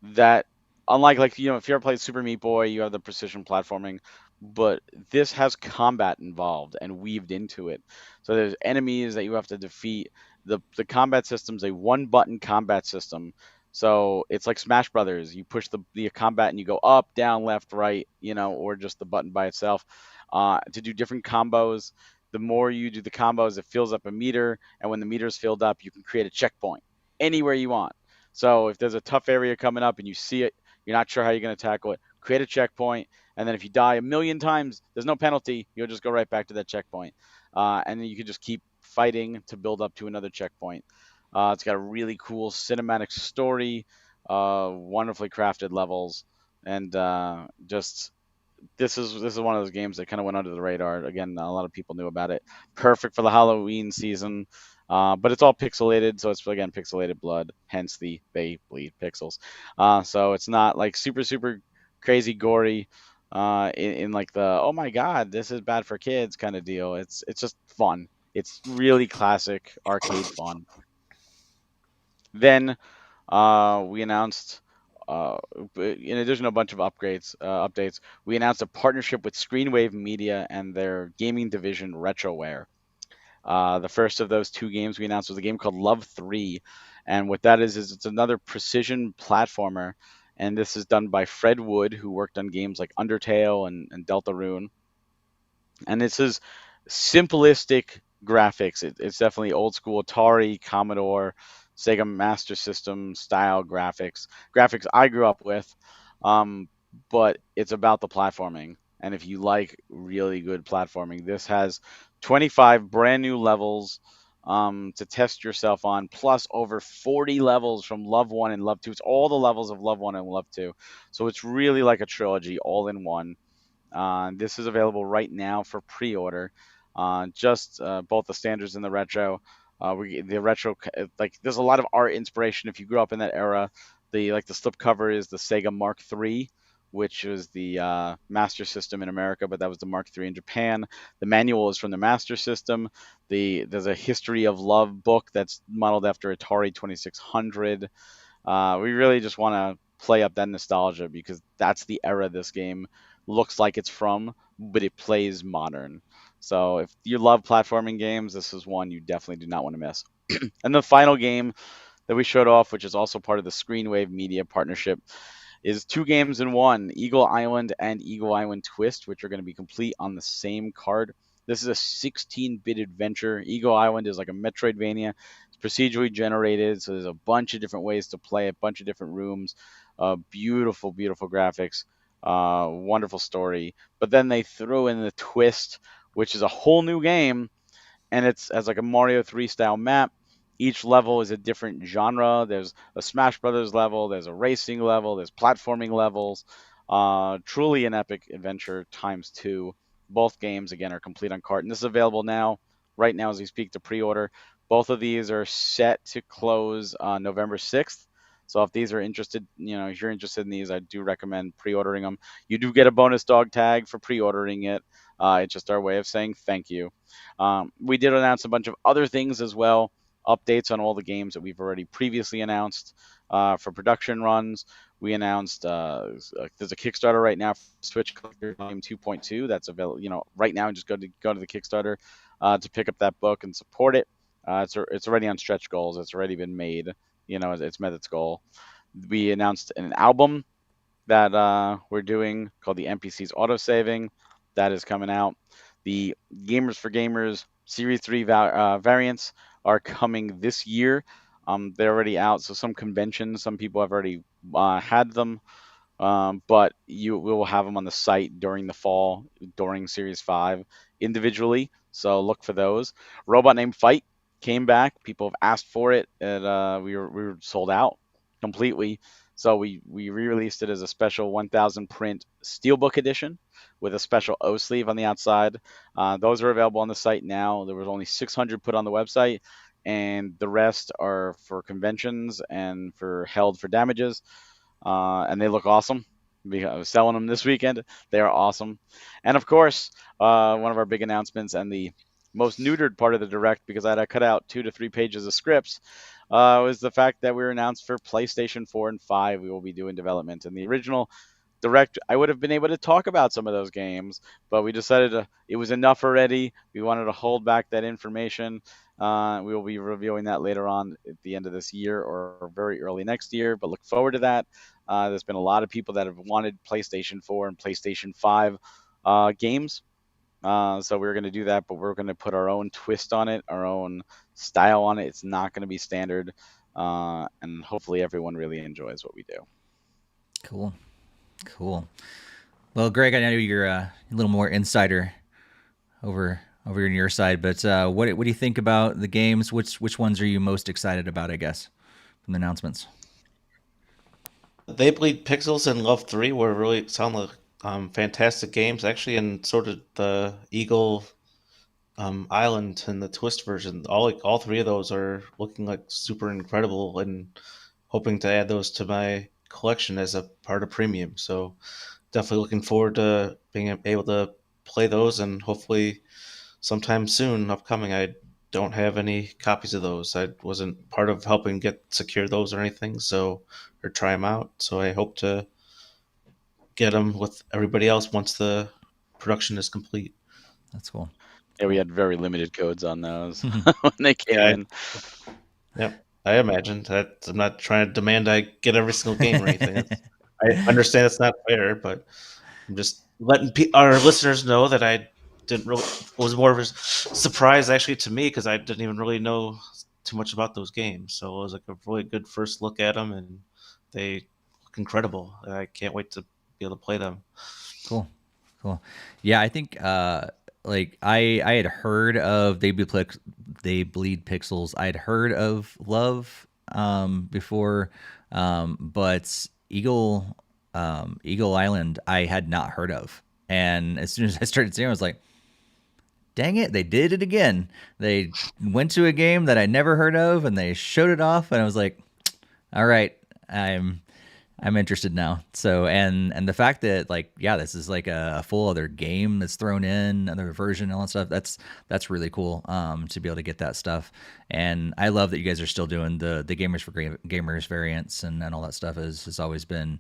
that, unlike, like, if you ever played Super Meat Boy, you have the precision platforming, but this has combat involved and weaved into it. So there's enemies that you have to defeat. The combat system's a one button combat system. So it's like Smash Brothers. You push the combat and you go up, down, left, right, or just the button by itself to do different combos. The more you do the combos, it fills up a meter, and when the meter is filled up, you can create a checkpoint anywhere you want. So if there's a tough area coming up and you see it, you're not sure how you're going to tackle it, create a checkpoint. And then if you die a million times, there's no penalty. You'll just go right back to that checkpoint. And then you can just keep fighting to build up to another checkpoint. It's got a really cool cinematic story, wonderfully crafted levels, and just this is one of those games that kind of went under the radar. Again, a lot of people knew about it. Perfect for the Halloween season, but it's all pixelated, so it's again pixelated blood. Hence they bleed pixels. So it's not like super crazy gory. In like the oh my god, this is bad for kids kind of deal. It's just fun. It's really classic arcade fun. Then we announced, in addition to a bunch of updates, we announced a partnership with Screenwave Media and their gaming division, Retroware. The first of those two games we announced was a game called Love 3. And what that is it's another precision platformer. And this is done by Fred Wood, who worked on games like Undertale and Deltarune. And this is simplistic graphics. It's definitely old school Atari, Commodore, Sega Master System style graphics I grew up with. Um, but it's about the platforming. And if you like really good platforming, this has 25 brand new levels to test yourself on, plus over 40 levels from Love 1 and Love 2. It's all the levels of Love 1 and Love 2. So it's really like a trilogy all in one. This is available right now for pre-order. Just both the standards and the retro. The retro, like, there's a lot of art inspiration if you grew up in that era. The slipcover is the Sega Mark III, which was the Master System in America, but that was the Mark III in Japan. The manual is from the Master System. There's a History of Love book that's modeled after Atari 2600. We really just want to play up that nostalgia because that's the era this game looks like it's from, but it plays modern. So if you love platforming games, this is one you definitely do not want to miss. And the final game that we showed off, which is also part of the Screenwave Media partnership, is 2 games in 1, Eagle Island and Eagle Island Twist, which are going to be complete on the same card. This is a 16-bit adventure. Eagle Island is like a Metroidvania. It's procedurally generated, so there's a bunch of different ways to play, a bunch of different rooms, beautiful, beautiful graphics, wonderful story. But then they throw in the Twist, which is a whole new game, and it's as like a Mario 3 style map. Each level is a different genre. There's a Smash Brothers level, there's a racing level, there's platforming levels. Truly an epic adventure times 2. Both games again are complete on cart, and this is available now, right now as we speak, to pre-order. Both of these are set to close on November 6th. So if these are interested, if you're interested in these, I do recommend pre-ordering them. You do get a bonus dog tag for pre-ordering it. It's just our way of saying thank you. We did announce a bunch of other things as well, updates on all the games that we've already previously announced for production runs. We announced there's a Kickstarter right now for Switch Collector Volume 2.2 that's available. Right now, just go to the Kickstarter to pick up that book and support it. It's already on stretch goals. It's already been made. It's met its goal. We announced an album that we're doing called the NPC's Autosaving. That is coming out. The Gamers for Gamers Series 3 variants are coming this year. They're already out, so some conventions, some people have already had them, but we will have them on the site during the fall, during Series 5 individually, so look for those. Robot Named Fight came back. People have asked for it, and we were sold out completely. So we re-released it as a special 1000 print steelbook edition with a special O sleeve on the outside. Those are available on the site now. There was only 600 put on the website, and the rest are for conventions and held for damages. And they look awesome. I was selling them this weekend. They are awesome. And of course, one of our big announcements and the most neutered part of the direct, because I had to cut out 2 to 3 pages of scripts, was the fact that we were announced for PlayStation 4 and 5. We will be doing development. In the original direct, I would have been able to talk about some of those games, but we decided it was enough already. We wanted to hold back that information. We will be reviewing that later on at the end of this year or very early next year, but look forward to that. There's been a lot of people that have wanted PlayStation 4 and PlayStation 5 games. So we're going to do that, but we're going to put our own twist on it, our own style on it. It's not going to be standard. And hopefully everyone really enjoys what we do. Cool. Well, Greg, I know you're a little more insider over on your side, but what do you think about the games? Which ones are you most excited about, I guess, from the announcements? They Bleed Pixels and Love 3 were really sound like fantastic games, actually, and sort of the Eagle Island and the Twist version. All 3 of those are looking like super incredible, and hoping to add those to my collection as a part of Premium. So definitely looking forward to being able to play those, and hopefully sometime soon, upcoming. I don't have any copies of those. I wasn't part of helping secure those or anything, or try them out. So I hope to get them with everybody else once the production is complete. That's cool. Yeah, we had very limited codes on those when they came in. I imagine that. I'm not trying to demand I get every single game or anything. I understand it's not fair, but I'm just letting our listeners know that I was more of a surprise actually to me, because I didn't even really know too much about those games. So it was like a really good first look at them, and they look incredible. I can't wait to be able to play them. Cool. Yeah, I think like I had heard of They Bleed Pixels. I had heard of Love before, but Eagle Island I had not heard of. And as soon as I started seeing it, I was like, dang it, they did it again. They went to a game that I never heard of and they showed it off, and I was like, all right, I'm I'm interested now. So and the fact that like this is like a full other game that's thrown in, another version, and all that stuff. That's really cool. To be able to get that stuff, and I love that you guys are still doing the gamers for gamers variants and all that stuff. Has always been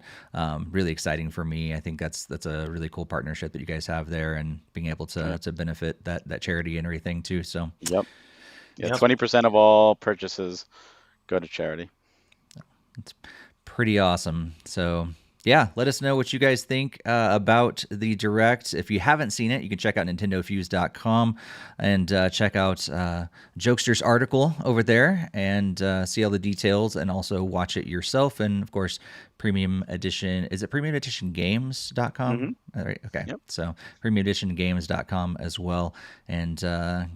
really exciting for me. I think that's a really cool partnership that you guys have there, and being able to benefit that charity and everything too. So Yep. Yeah, Yep. 20% of all purchases go to charity. it's pretty awesome. So yeah, let us know what you guys think about the Direct. If you haven't seen it, you can check out NintendoFuse.com and check out Jokester's article over there and see all the details, and also watch it yourself. And of course, Premium Edition, is it PremiumEditionGames.com? Mm-hmm. All right, okay. Yep. So PremiumEditionGames.com as well, and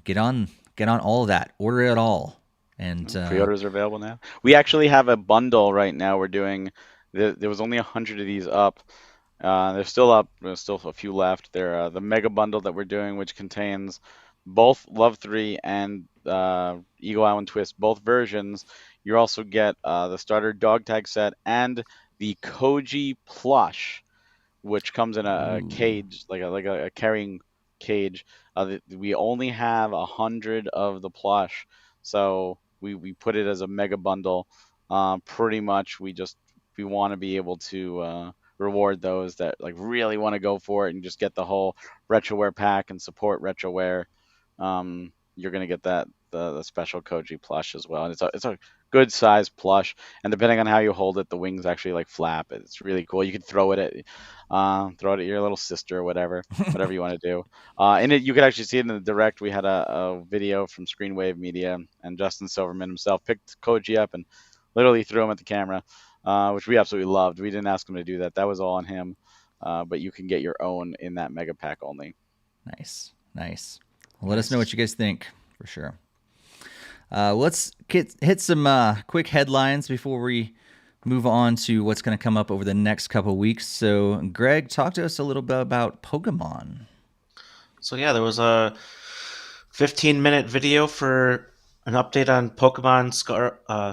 get on all of that. Order it all. And Pre-orders are available now. We actually have a bundle right now. We're doing. There was only 100 of these up. They're still up. There's still a few left. They're the mega bundle that we're doing, which contains both Love 3 and Eagle Island Twist, both versions. You also get the starter dog tag set and the Koji Plush, which comes in a cage, like a carrying cage. We only have 100 of the plush, so we put it as a mega bundle. Pretty much, we want to be able to reward those that like really want to go for it and just get the whole retroware pack and support retroware. You're gonna get the special Koji plush as well, and it's a good size plush. And depending on how you hold it, the wings actually like flap. It's really cool. You can throw it at your little sister or whatever you want to do. In it, you could actually see it in the Direct. We had a video from Screenwave Media, and Justin Silverman himself picked Koji up and literally threw him at the camera, which we absolutely loved. We didn't ask him to do that. That was all on him. But you can get your own in that mega pack only. Nice. Well, let us know what you guys think, for sure. Let's hit some quick headlines before we move on to what's going to come up over the next couple of weeks. So, Greg, talk to us a little bit about Pokemon. So yeah, there was a 15-minute video for an update on Pokemon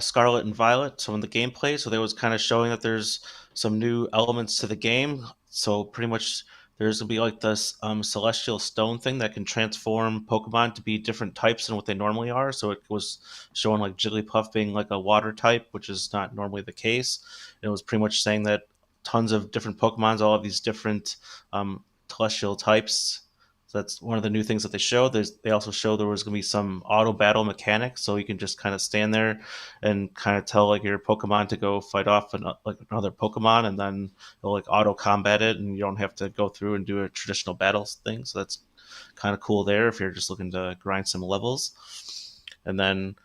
Scarlet and Violet, so in the gameplay. So they was kind of showing that there's some new elements to the game. So pretty much there's going to be like this celestial stone thing that can transform Pokemon to be different types than what they normally are. So it was showing like Jigglypuff being like a water type, which is not normally the case. And it was pretty much saying that tons of different Pokemons all have these different celestial types. So that's one of the new things that they showed. They also showed there was going to be some auto battle mechanics, so you can just kind of stand there and kind of tell like your Pokemon to go fight off like another Pokemon, and then it'll like auto combat it, and you don't have to go through and do a traditional battles thing. So that's kind of cool there if you're just looking to grind some levels. And then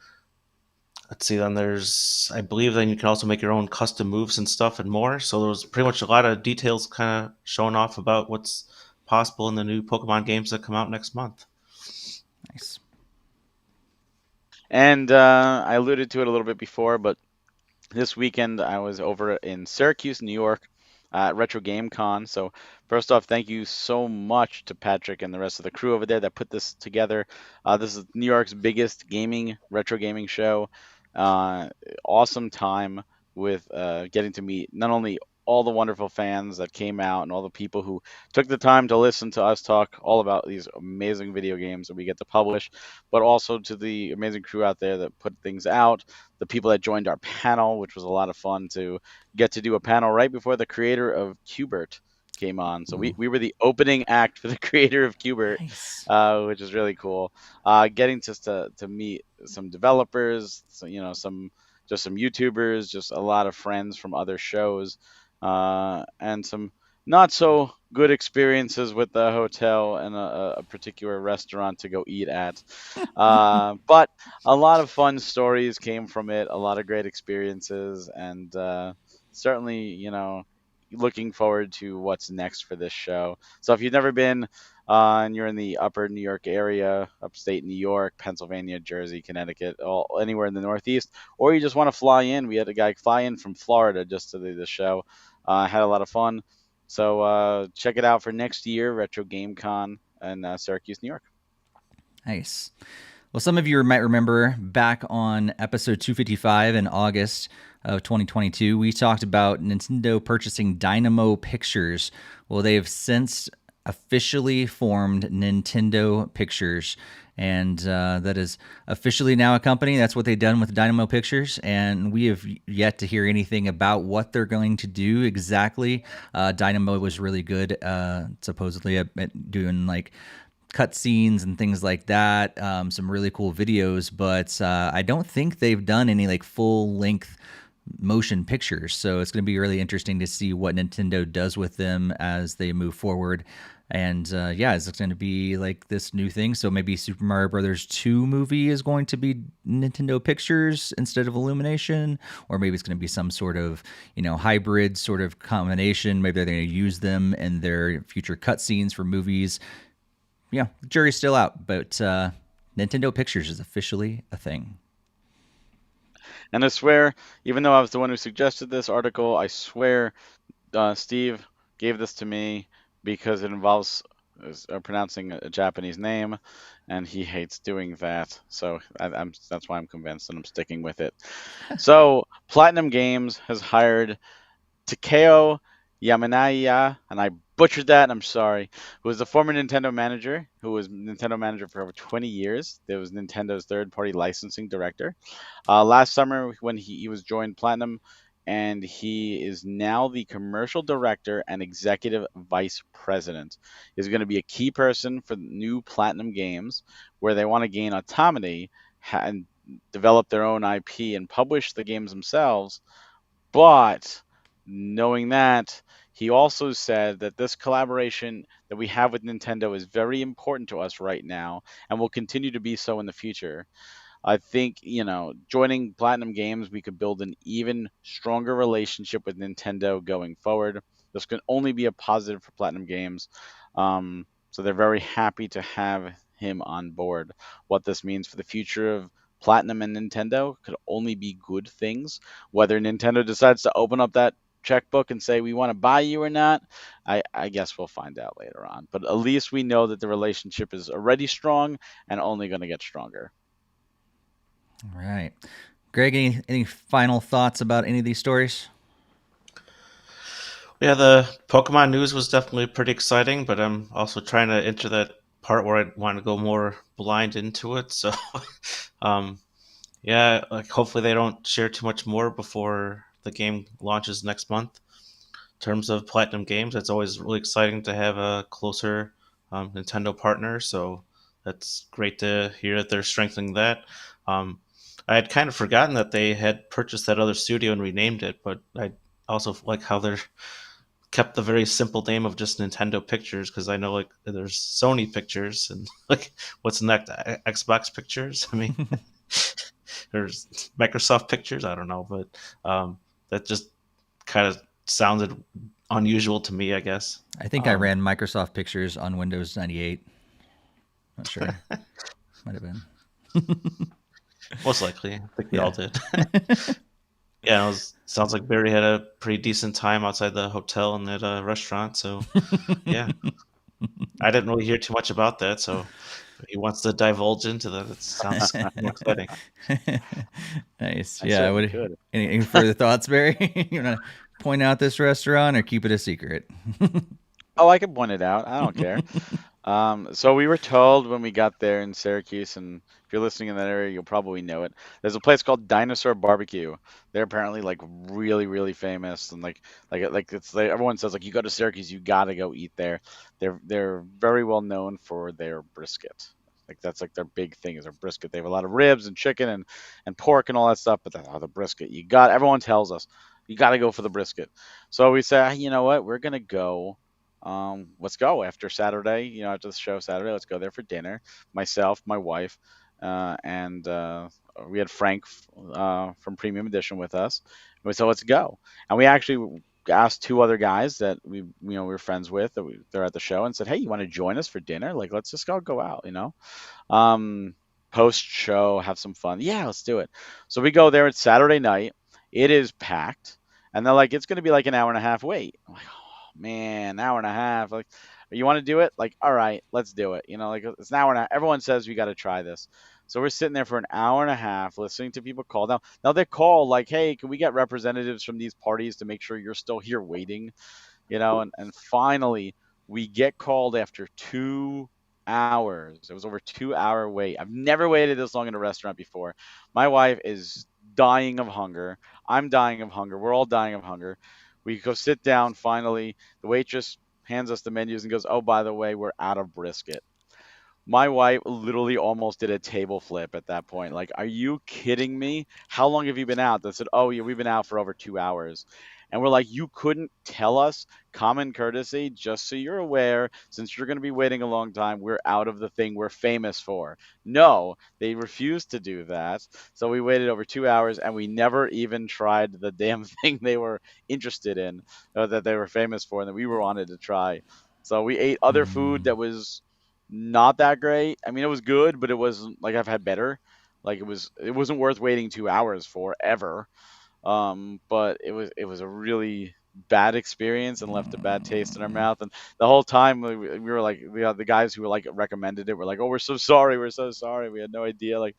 let's see, then I believe then you can also make your own custom moves and stuff and more. So there was pretty much a lot of details kind of showing off about what's possible in the new Pokemon games that come out next month. Nice. And I alluded to it a little bit before, but this weekend I was over in Syracuse, New York, at Retrogamecon. So first off, thank you so much to Patrick and the rest of the crew over there that put this together. This is New York's biggest retro gaming show. Awesome time with getting to meet not only all the wonderful fans that came out and all the people who took the time to listen to us talk all about these amazing video games that we get to publish, but also to the amazing crew out there that put things out, the people that joined our panel, which was a lot of fun to get to do a panel right before the creator of Qbert came on. So we were the opening act for the creator of Qbert, Nice. which is really cool. Getting just to meet some developers, so, some YouTubers, just a lot of friends from other shows, and some not so good experiences with the hotel and a particular restaurant to go eat at. But a lot of fun stories came from it, a lot of great experiences, and certainly, looking forward to what's next for this show. So if you've never been and you're in the upper New York area, upstate New York, Pennsylvania, Jersey, Connecticut, anywhere in the Northeast, or you just want to fly in, we had a guy fly in from Florida just to do the show. Had a lot of fun. So check it out for next year, Retro GameCon in Syracuse, New York. Nice. Well, some of you might remember back on episode 255 in August of 2022, we talked about Nintendo purchasing Dynamo Pictures. Well, they have since officially formed Nintendo Pictures, and that is officially now a company. That's what they've done with Dynamo Pictures, and we have yet to hear anything about what they're going to do exactly. Dynamo was really good, supposedly, at doing like cutscenes and things like that, some really cool videos, but I don't think they've done any like full length motion pictures. So it's going to be really interesting to see what Nintendo does with them as they move forward. And yeah, it's going to be like this new thing. So maybe Super Mario Brothers 2 movie is going to be Nintendo Pictures instead of Illumination, or maybe it's going to be some sort of, hybrid sort of combination. Maybe they're going to use them in their future cutscenes for movies. Yeah, the jury's still out, but Nintendo Pictures is officially a thing. And I swear, even though I was the one who suggested this article, I swear Steve gave this to me because it involves pronouncing a Japanese name, and he hates doing that. So that's why I'm convinced, and I'm sticking with it. So Platinum Games has hired Takeo Yamanaya, and I butchered that, and I'm sorry, who was the former Nintendo manager, who was Nintendo manager for over 20 years. There was Nintendo's third-party licensing director. Last summer, when he was joined Platinum, and he is now the commercial director and executive vice president. He's going to be a key person for new Platinum games, where they want to gain autonomy and develop their own IP and publish the games themselves. But knowing that, he also said that this collaboration that we have with Nintendo is very important to us right now and will continue to be so in the future. I think, joining Platinum Games, we could build an even stronger relationship with Nintendo going forward. This can only be a positive for Platinum Games. So they're very happy to have him on board. What this means for the future of Platinum and Nintendo could only be good things. Whether Nintendo decides to open up that checkbook and say we want to buy you or not, I guess we'll find out later on. But at least we know that the relationship is already strong and only going to get stronger. All right. Greg, any final thoughts about any of these stories? Yeah, the Pokemon news was definitely pretty exciting, but I'm also trying to enter that part where I want to go more blind into it. So, yeah, like hopefully they don't share too much more before the game launches next month. In terms of Platinum Games, it's always really exciting to have a closer Nintendo partner. So that's great to hear that they're strengthening that. I had kind of forgotten that they had purchased that other studio and renamed it, but I also like how they're kept the very simple name of just Nintendo Pictures, because I know like there's Sony Pictures and like what's next, Xbox Pictures. I mean, there's Microsoft Pictures. I don't know, but that just kind of sounded unusual to me, I guess. I think I ran Microsoft Pictures on Windows 98. Not sure. Might have been. Most likely. I think we all did. Yeah, sounds like Barry had a pretty decent time outside the hotel and at a restaurant. So, yeah. I didn't really hear too much about that. So, if he wants to divulge into that, it sounds more exciting. Nice. Yeah. Any further thoughts, Barry? You want to point out this restaurant or keep it a secret? Oh, I can point it out. I don't care. So we were told when we got there in Syracuse, and if you're listening in that area, you'll probably know it. There's a place called Dinosaur Barbecue. They're apparently like really, really famous, and like it's like everyone says like you go to Syracuse, you gotta go eat there. They're very well known for their brisket. Like that's like their big thing is their brisket. They have a lot of ribs and chicken and pork and all that stuff, but the brisket everyone tells us you gotta go for the brisket. So we say, you know what, we're gonna go. Let's go after Saturday, after the show Saturday, let's go there for dinner. Myself, my wife, and we had Frank from Premium Edition with us. And we said, let's go. And we actually asked two other guys that we were friends with, they're at the show, and said, hey, you want to join us for dinner? Like, let's just go out, post show, have some fun. Yeah, let's do it. So we go there. It's Saturday night. It is packed. And they're like, it's going to be like an hour and a half wait. I'm like, man, an hour and a half. Like, you want to do it? Like, all right, let's do it. Like it's an hour and a half. Everyone says we got to try this. So we're sitting there for an hour and a half listening to people call. Now they call like, hey, can we get representatives from these parties to make sure you're still here waiting? And finally we get called after 2 hours. It was over 2 hour wait. I've never waited this long in a restaurant before. My wife is dying of hunger. I'm dying of hunger. We're all dying of hunger. We go sit down finally. The waitress hands us the menus and goes, oh, by the way, we're out of brisket. My wife literally almost did a table flip at that point. Like, are you kidding me? How long have you been out? They said, oh, yeah, we've been out for over 2 hours. And we're like, you couldn't tell us common courtesy, just so you're aware, since you're going to be waiting a long time, we're out of the thing we're famous for. No, they refused to do that. So we waited over 2 hours and we never even tried the damn thing they were interested in, or that they were famous for, and that we were wanted to try. So we ate other food that was not that great. I mean, it was good, but it wasn't like I've had better. Like it wasn't worth waiting 2 hours for ever. But it was a really bad experience and left a bad taste in our mouth. And the whole time we were like, the guys who were like recommended it were like, oh, we're so sorry, we had no idea, like,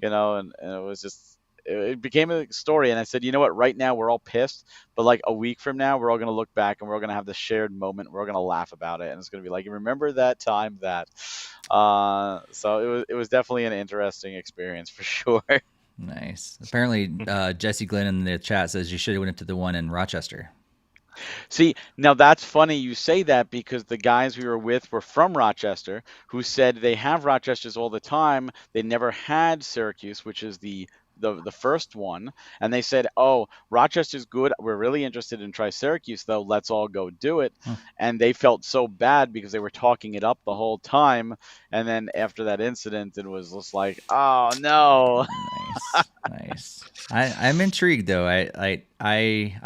and it was just it became a story. And I said, you know what, right now we're all pissed, but like a week from now we're all going to look back and we're all going to have this shared moment, we're all going to laugh about it, and it's going to be like, remember that time that so it was definitely an interesting experience for sure. Nice. Apparently, Jesse Glenn in the chat says you should have went to the one in Rochester. See, now that's funny you say that, because the guys we were with were from Rochester, who said they have Rochesters all the time. They never had Syracuse, which is the first one, and they said, "Oh, Rochester's good. We're really interested in try Syracuse, though. Let's all go do it." And they felt so bad because they were talking it up the whole time, and then after that incident, it was just like, "Oh no." Nice. I'm intrigued though. I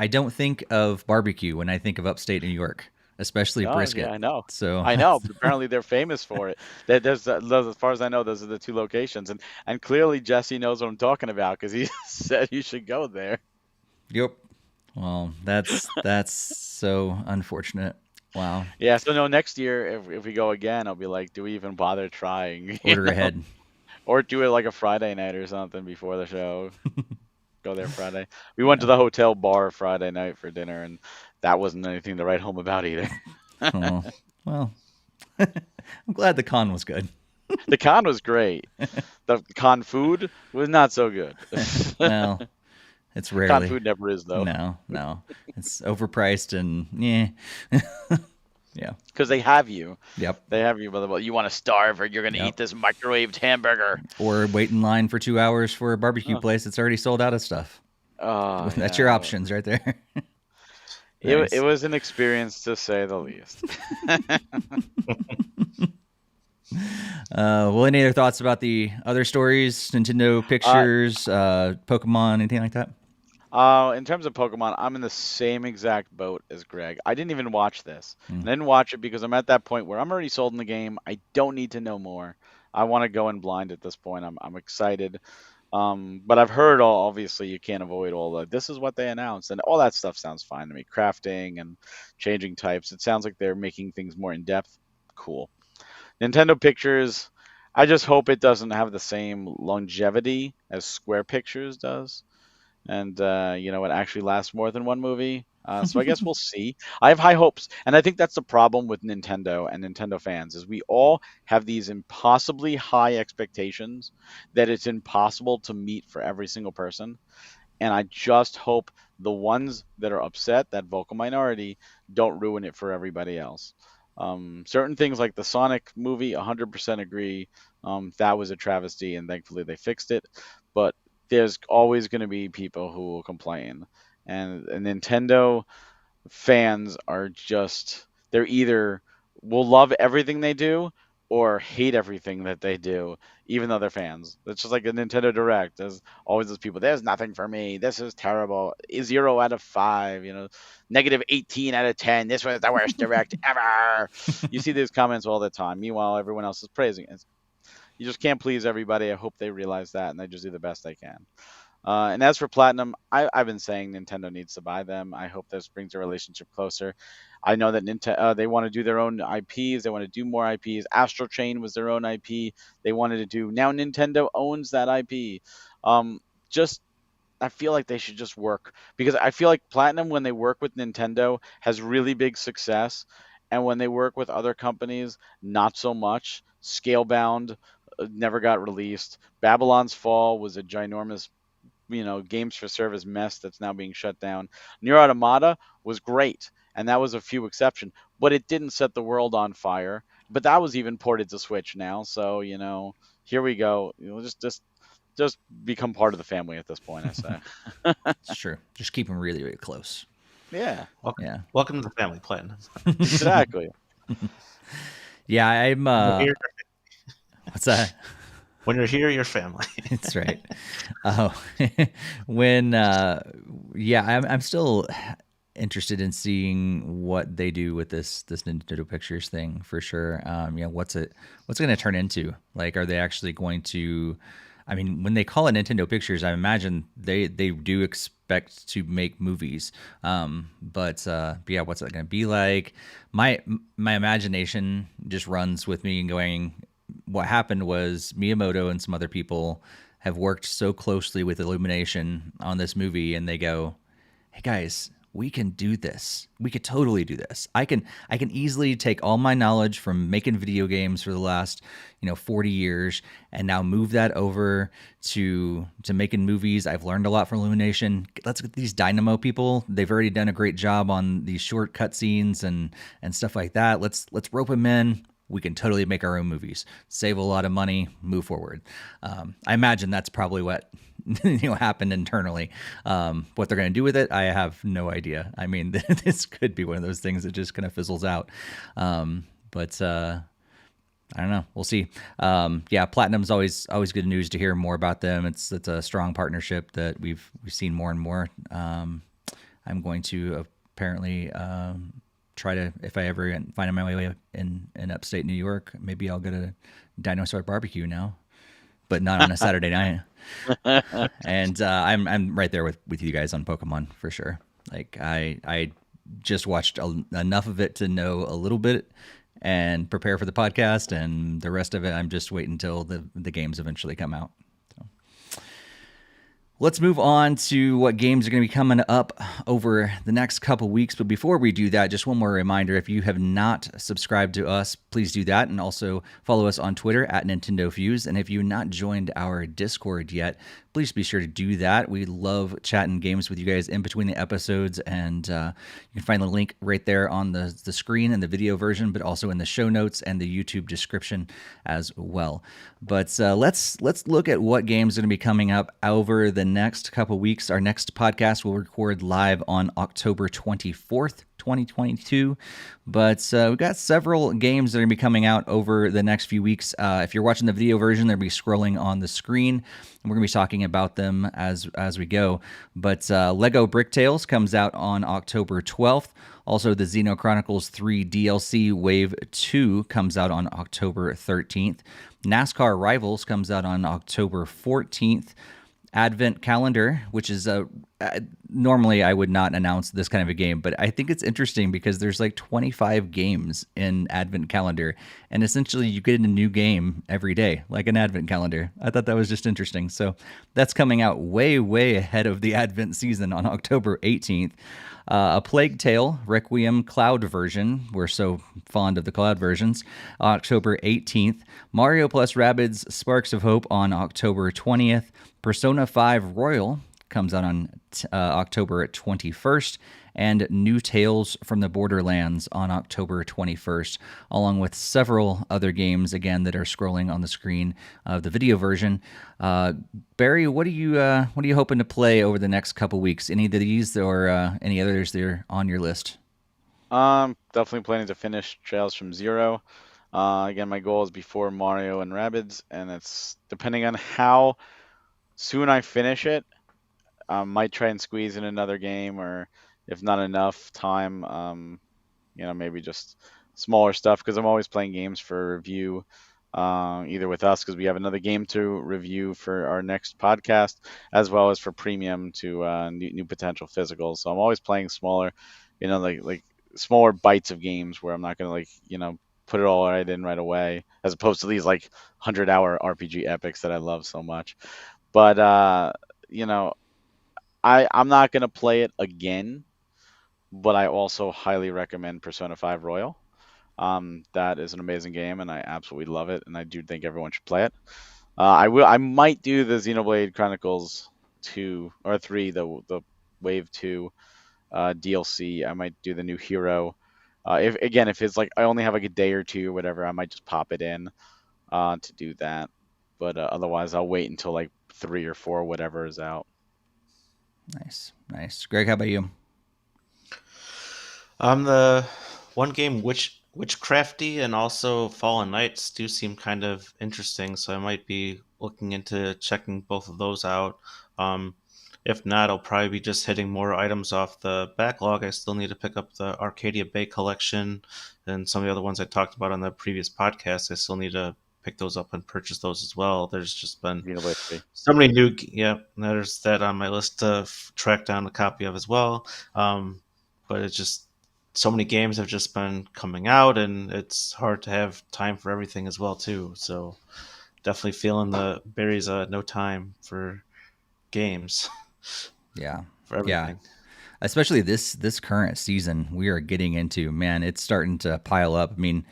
don't think of barbecue when I think of upstate New York, especially brisket. Yeah, I know. So I know. But apparently, they're famous for it. As far as I know, those are the two locations, and clearly Jesse knows what I'm talking about because he said you should go there. Yep. Well, that's so unfortunate. Wow. Yeah. So no, next year if we go again, I'll be like, do we even bother trying? Order ahead. Or do it like a Friday night or something before the show. Go there Friday. We went to the hotel bar Friday night for dinner, and that wasn't anything to write home about either. Oh, well, I'm glad the con was good. The con was great. The con food was not so good. Well, it's rarely. Con food never is, though. No. It's overpriced and yeah. Yeah. Because they have you. Yep. They have you. Well, you want to starve, or you're going to eat this microwaved hamburger. Or wait in line for 2 hours for a barbecue place that's already sold out of stuff. Oh, That's your options right there. Nice. It was an experience, to say the least. Well, any other thoughts about the other stories, Nintendo pictures, Pokemon, anything like that? In terms of Pokemon, I'm in the same exact boat as Greg. I didn't even watch this. And I didn't watch it because I'm at that point where I'm already sold in the game. I don't need to know more. I want to go in blind at this point. I'm excited. But I've heard obviously you can't avoid all the, this is what they announced, and all that stuff sounds fine to me. Crafting and changing types. It sounds like they're making things more in depth. Cool. Nintendo Pictures, I just hope it doesn't have the same longevity as Square Pictures does. And it actually lasts more than one movie. So I guess we'll see. I have high hopes, and I think that's the problem with Nintendo and Nintendo fans, is we all have these impossibly high expectations that it's impossible to meet for every single person. And I just hope the ones that are upset, that vocal minority, don't ruin it for everybody else. Certain things like the Sonic movie, 100% agree. That was a travesty, and thankfully they fixed it. But there's always going to be people who will complain. And Nintendo fans are just, they're either will love everything they do or hate everything that they do, even though they're fans. It's just like a Nintendo Direct. There's always those people, there's nothing for me. This is terrible. 0 out of 5, negative 18 out of 10. This was the worst Direct ever. You see these comments all the time. Meanwhile, everyone else is praising it. You just can't please everybody. I hope they realize that, and they just do the best they can. And as for Platinum, I've been saying Nintendo needs to buy them. I hope this brings the relationship closer. I know that they want to do their own IPs. They want to do more IPs. Astral Chain was their own IP. They wanted to do. Now Nintendo owns that IP. Just I feel like they should just work because I feel like Platinum, when they work with Nintendo, has really big success, and when they work with other companies, not so much. Scalebound never got released. Babylon's Fall was a ginormous, games for service mess that's now being shut down. Nier Automata was great, and that was a few exception, but it didn't set the world on fire. But that was even ported to Switch now, so here we go. Just become part of the family at this point, I say. It's true. Just keep them really, really close. Yeah, Yeah. Welcome to the family, Platinum. exactly. Yeah, I'm. What's that? When you're here, you're family. That's right. Oh, I'm still interested in seeing what they do with this Nintendo Pictures thing for sure. What's it going to turn into? Like, are they actually going to? I mean, when they call it Nintendo Pictures, I imagine they do expect to make movies. But yeah, what's that going to be like? My imagination just runs with me and going. What happened was Miyamoto and some other people have worked so closely with Illumination on this movie, and they go, "Hey guys, we can do this. We could totally do this. I can easily take all my knowledge from making video games for the last 40 years and now move that over to making movies. I've learned a lot from Illumination. Let's get these Dynamo people. They've already done a great job on these short cutscenes and stuff like that. Let's rope them in. We can totally make our own movies, save a lot of money, move forward." I imagine that's probably what happened internally. What they're going to do with it, I have no idea. I mean, this could be one of those things that just kind of fizzles out. But I don't know. We'll see. Yeah, Platinum's always good news to hear more about them. It's a strong partnership that we've seen more and more. I'm going to apparently. Try to, if I ever find my way in upstate New York, maybe I'll get a dinosaur barbecue now, but not on a Saturday night. And I'm right there with you guys on Pokemon for sure. Like I just watched enough of it to know a little bit and prepare for the podcast, and the rest of it I'm just waiting until the games eventually come out. Let's move on to what games are going to be coming up over the next couple weeks. But before we do that, just one more reminder. If you have not subscribed to us, please do that. And also follow us on Twitter at NintendoFuse. And if you've not joined our Discord yet, please be sure to do that. We love chatting games with you guys in between the episodes. And you can find the link right there on the screen in the video version, but also in the show notes and the YouTube description as well. But let's look at what games are going to be coming up over the next couple weeks. Our next podcast will record live on October 24th, 2022. But we've got several games that are going to be coming out over the next few weeks. If you're watching the video version, they'll be scrolling on the screen, and we're going to be talking about them as we go. But Lego Brick Tales comes out on October 12th. Also, the Xeno Chronicles 3 DLC Wave 2 comes out on October 13th. NASCAR Rivals comes out on October 14th. Advent Calendar, which is normally I would not announce this kind of a game, but I think it's interesting because there's like 25 games in Advent Calendar, and essentially you get a new game every day, like an Advent Calendar. I thought that was just interesting. So that's coming out way, way ahead of the Advent season on October 18th. A Plague Tale Requiem Cloud version. We're so fond of the cloud versions. October 18th. Mario plus Rabbids Sparks of Hope on October 20th. Persona 5 Royal comes out on October 21st. And New Tales from the Borderlands on October 21st, along with several other games, again, that are scrolling on the screen of the video version. Barry, what are you hoping to play over the next couple weeks? Any of these or any others that are on your list? Definitely planning to finish Trails from Zero. Again, my goal is before Mario and Rabbids, and it's depending on how soon I finish it. Might try and squeeze in another game, or if not enough time, maybe just smaller stuff, because I'm always playing games for review. either with us because we have another game to review for our next podcast, as well as for premium to new potential physicals. So I'm always playing smaller, like smaller bites of games where I'm not gonna put it all right in right away, as opposed to these like 100-hour RPG epics that I love so much. But you know, I'm not gonna play it again, but I also highly recommend Persona 5 Royal. That is an amazing game, and I absolutely love it, and I do think everyone should play it. I might do the Xenoblade Chronicles 2 or 3, the Wave 2 DLC. I might do the new hero. If it's like I only have like a day or two or whatever, I might just pop it in to do that. But otherwise, I'll wait until like 3 or 4, whatever is out. Nice. Greg, how about you? The one game Witchcrafty and also Fallen Knights do seem kind of interesting, so I might be looking into checking both of those out. If not, I'll probably be just hitting more items off the backlog. I still need to pick up the Arcadia Bay collection and some of the other ones I talked about on the previous podcast. I still need to pick those up and purchase those as well. There's just been so many new... Yeah, there's that on my list to track down a copy of as well. But it's just... so many games have just been coming out, and it's hard to have time for everything as well too. So definitely feeling the Barry's no time for games. Yeah, for everything. Yeah. Especially this current season we are getting into, man, it's starting to pile up. I mean,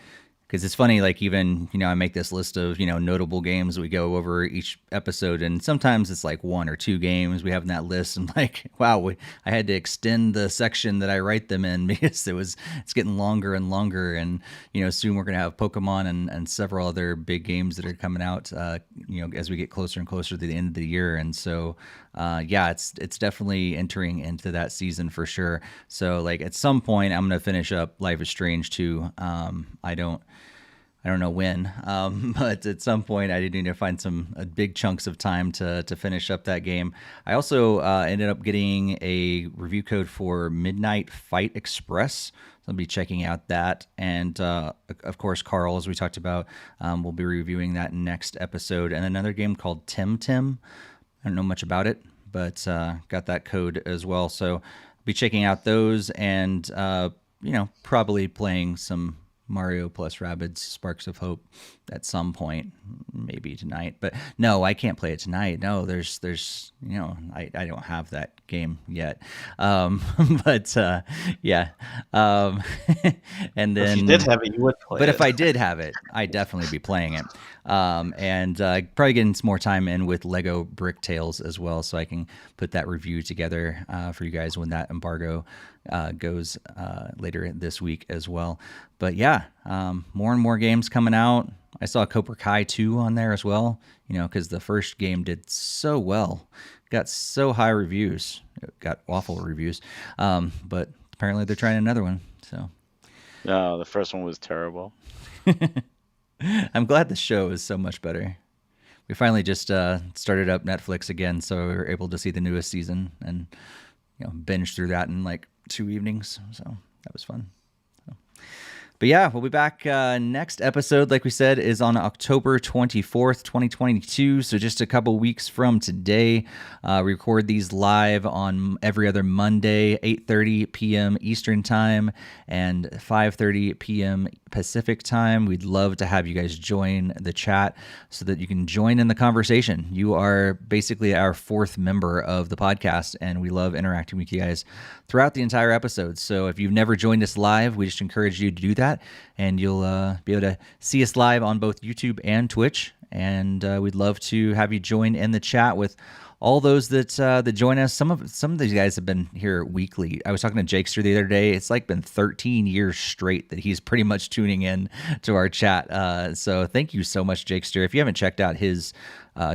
because it's funny, like even, I make this list of, notable games we go over each episode, and sometimes it's like 1 or 2 games we have in that list. And like, wow, I had to extend the section that I write them in because it's getting longer and longer. And, soon we're going to have Pokemon and several other big games that are coming out, as we get closer and closer to the end of the year. And so, it's definitely entering into that season for sure. So like at some point I'm going to finish up Life is Strange 2. I don't know when, but at some point I did need to find some big chunks of time to finish up that game. I also ended up getting a review code for Midnight Fight Express. So I'll be checking out that. And of course, Carl, as we talked about, we'll be reviewing that next episode. And another game called Tim Tim. I don't know much about it, but got that code as well. So I'll be checking out those and, probably playing some Mario plus Rabbids Sparks of Hope at some point, maybe tonight. But no, I can't play it tonight. No, there's I don't have that game yet. But yeah. And then if you did have it, you would play but it. If I did have it, I'd definitely be playing it. And probably getting some more time in with Lego Brick Tales as well, so I can put that review together for you guys when that embargo goes later this week as well. But yeah, more and more games coming out. I saw Cobra Kai 2 on there as well, because the first game did so well. Got so high reviews. It got awful reviews. But apparently they're trying another one. So No, the first one was terrible. I'm glad the show is so much better. We finally just started up Netflix again, so we were able to see the newest season and binge through that in like 2 evenings. So that was fun. But yeah, we'll be back next episode, like we said, is on October 24th, 2022. So just a couple weeks from today. We record these live on every other Monday, 8:30 p.m. Eastern Time and 5:30 p.m. Pacific Time. We'd love to have you guys join the chat so that you can join in the conversation. You are basically our 4th member of the podcast, and we love interacting with you guys throughout the entire episode. So if you've never joined us live, we just encourage you to do that, and you'll be able to see us live on both YouTube and Twitch. And we'd love to have you join in the chat with all those that join us. Some of these guys have been here weekly. I was talking to Jakester the other day. It's like been 13 years straight that he's pretty much tuning in to our chat. So thank you so much, Jakester. If you haven't checked out his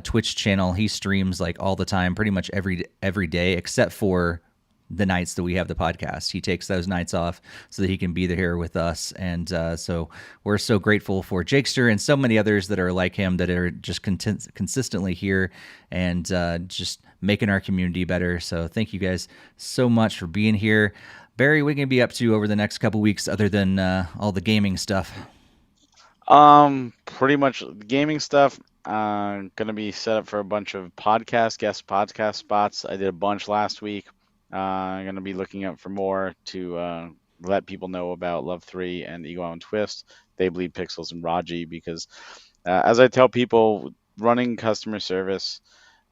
Twitch channel, he streams like all the time, pretty much every day, except for the nights that we have the podcast. He takes those nights off so that he can be here with us. And so we're so grateful for Jakester and so many others that are like him, that are just consistently here and just making our community better. So thank you guys so much for being here. Barry, what are you going to be up to over the next couple weeks other than all the gaming stuff? Pretty much gaming stuff. Gonna be set up for a bunch of guest podcast spots. I did a bunch last week. Gonna be looking out for more to let people know about Love 3 and Eagle Island Twist. They Bleed Pixels and Raji because, as I tell people, running customer service,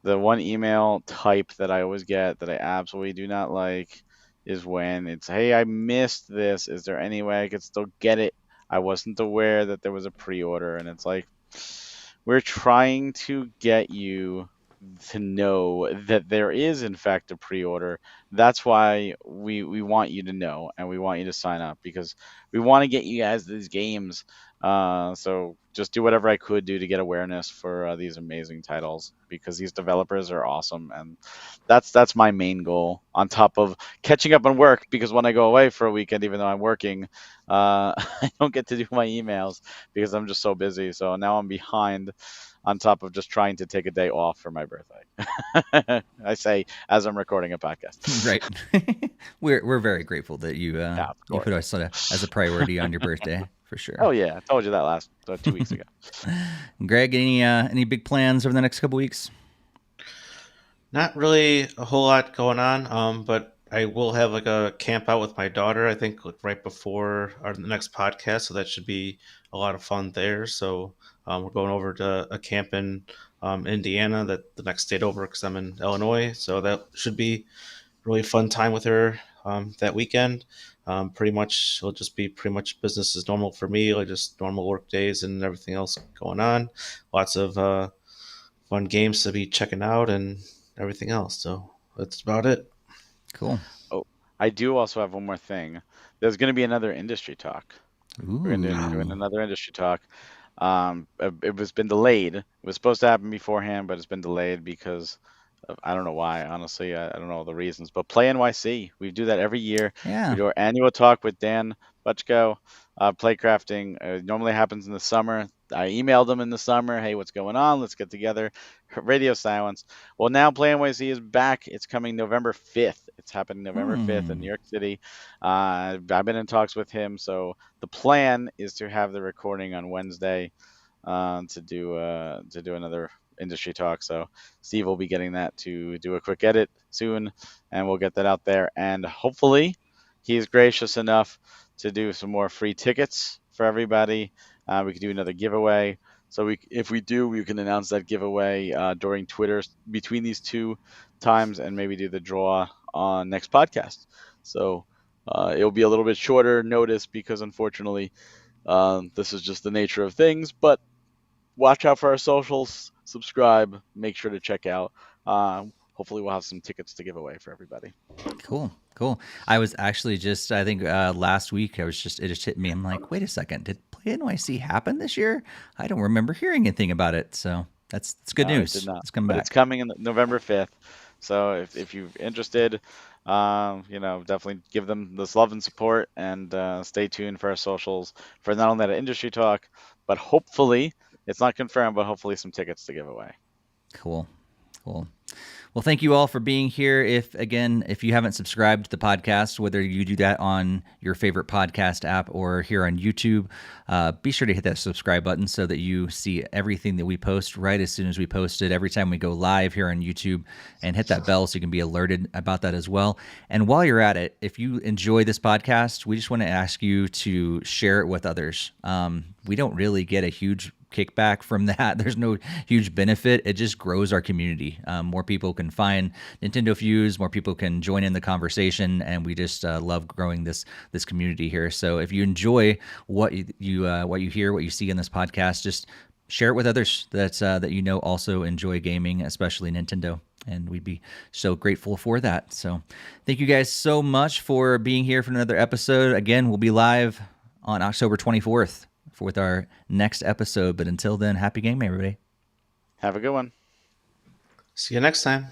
the one email type that I always get that I absolutely do not like is when it's, "Hey, I missed this. Is there any way I could still get it? I wasn't aware that there was a pre-order." And it's like, we're trying to get you to know that there is in fact a pre-order. That's why we want you to know and we want you to sign up because we want to get you guys these games. So just do whatever I could do to get awareness for these amazing titles because these developers are awesome, and that's my main goal. On top of catching up on work, because when I go away for a weekend, even though I'm working, I don't get to do my emails because I'm just so busy. So now I'm behind on top of just trying to take a day off for my birthday. I say as I'm recording a podcast. Right. We're very grateful that you Yeah, of you course. put us as a priority on your birthday for sure. Oh yeah, I told you that last 2 weeks ago. Greg, any big plans over the next couple weeks? Not really a whole lot going on, but I will have like a camp out with my daughter, I think like right before our next podcast. So that should be a lot of fun there. So we're going over to a camp in Indiana, that the next state over because I'm in Illinois. So that should be a really fun time with her that weekend. Pretty much, it'll just be pretty much business as normal for me, like just normal work days and everything else going on. Lots of fun games to be checking out and everything else. So that's about it. Cool. Oh, I do also have one more thing. There's going to be another industry talk. We're going to do Ooh. another industry talk. It was been delayed. It was supposed to happen beforehand, but it's been delayed because I don't know why. Honestly, I don't know the reasons. But Play NYC, we do that every year. Yeah. We do our annual talk with Dan Butchko. Playcrafting normally happens in the summer. I emailed him in the summer. Hey, what's going on? Let's get together. Radio silence. Well, now Play NYC is back. It's coming November 5th. It's happening November 5th in New York City. I've been in talks with him. So the plan is to have the recording on Wednesday to do another industry talk. So Steve will be getting that to do a quick edit soon, and we'll get that out there. And hopefully, he's gracious enough to do some more free tickets for everybody. We could do another giveaway. So if we do, we can announce that giveaway during Twitter between these two times, and maybe do the draw on next podcast. So it'll be a little bit shorter notice because unfortunately, this is just the nature of things. But watch out for our socials, subscribe, make sure to check out. Hopefully, we'll have some tickets to give away for everybody. Cool. I was actually just, I think last week, it just hit me. I'm like, wait a second, did Play NYC happen this year? I don't remember hearing anything about it. So that's good news. It did not. It's coming But back. it's coming in November 5th. So if you're interested, definitely give them this love and support, and stay tuned for our socials for not only that industry talk, but hopefully, it's not confirmed, but hopefully some tickets to give away. Cool. Well, thank you all for being here. If you haven't subscribed to the podcast, whether you do that on your favorite podcast app or here on YouTube, be sure to hit that subscribe button so that you see everything that we post right as soon as we post it, every time we go live here on YouTube, and hit that bell so you can be alerted about that as well. And while you're at it, if you enjoy this podcast, we just want to ask you to share it with others. We don't really get a huge kickback from that. There's no huge benefit. It just grows our community. More people can find NintendoFuse, more people can join in the conversation, and we just love growing this community here. So if you enjoy what you hear, what you see in this podcast, just share it with others that you know also enjoy gaming, especially Nintendo. And we'd be so grateful for that. So thank you guys so much for being here for another episode. Again, we'll be live on October 24th. With our next episode. But until then, happy gaming, everybody. Have a good one. See you next time.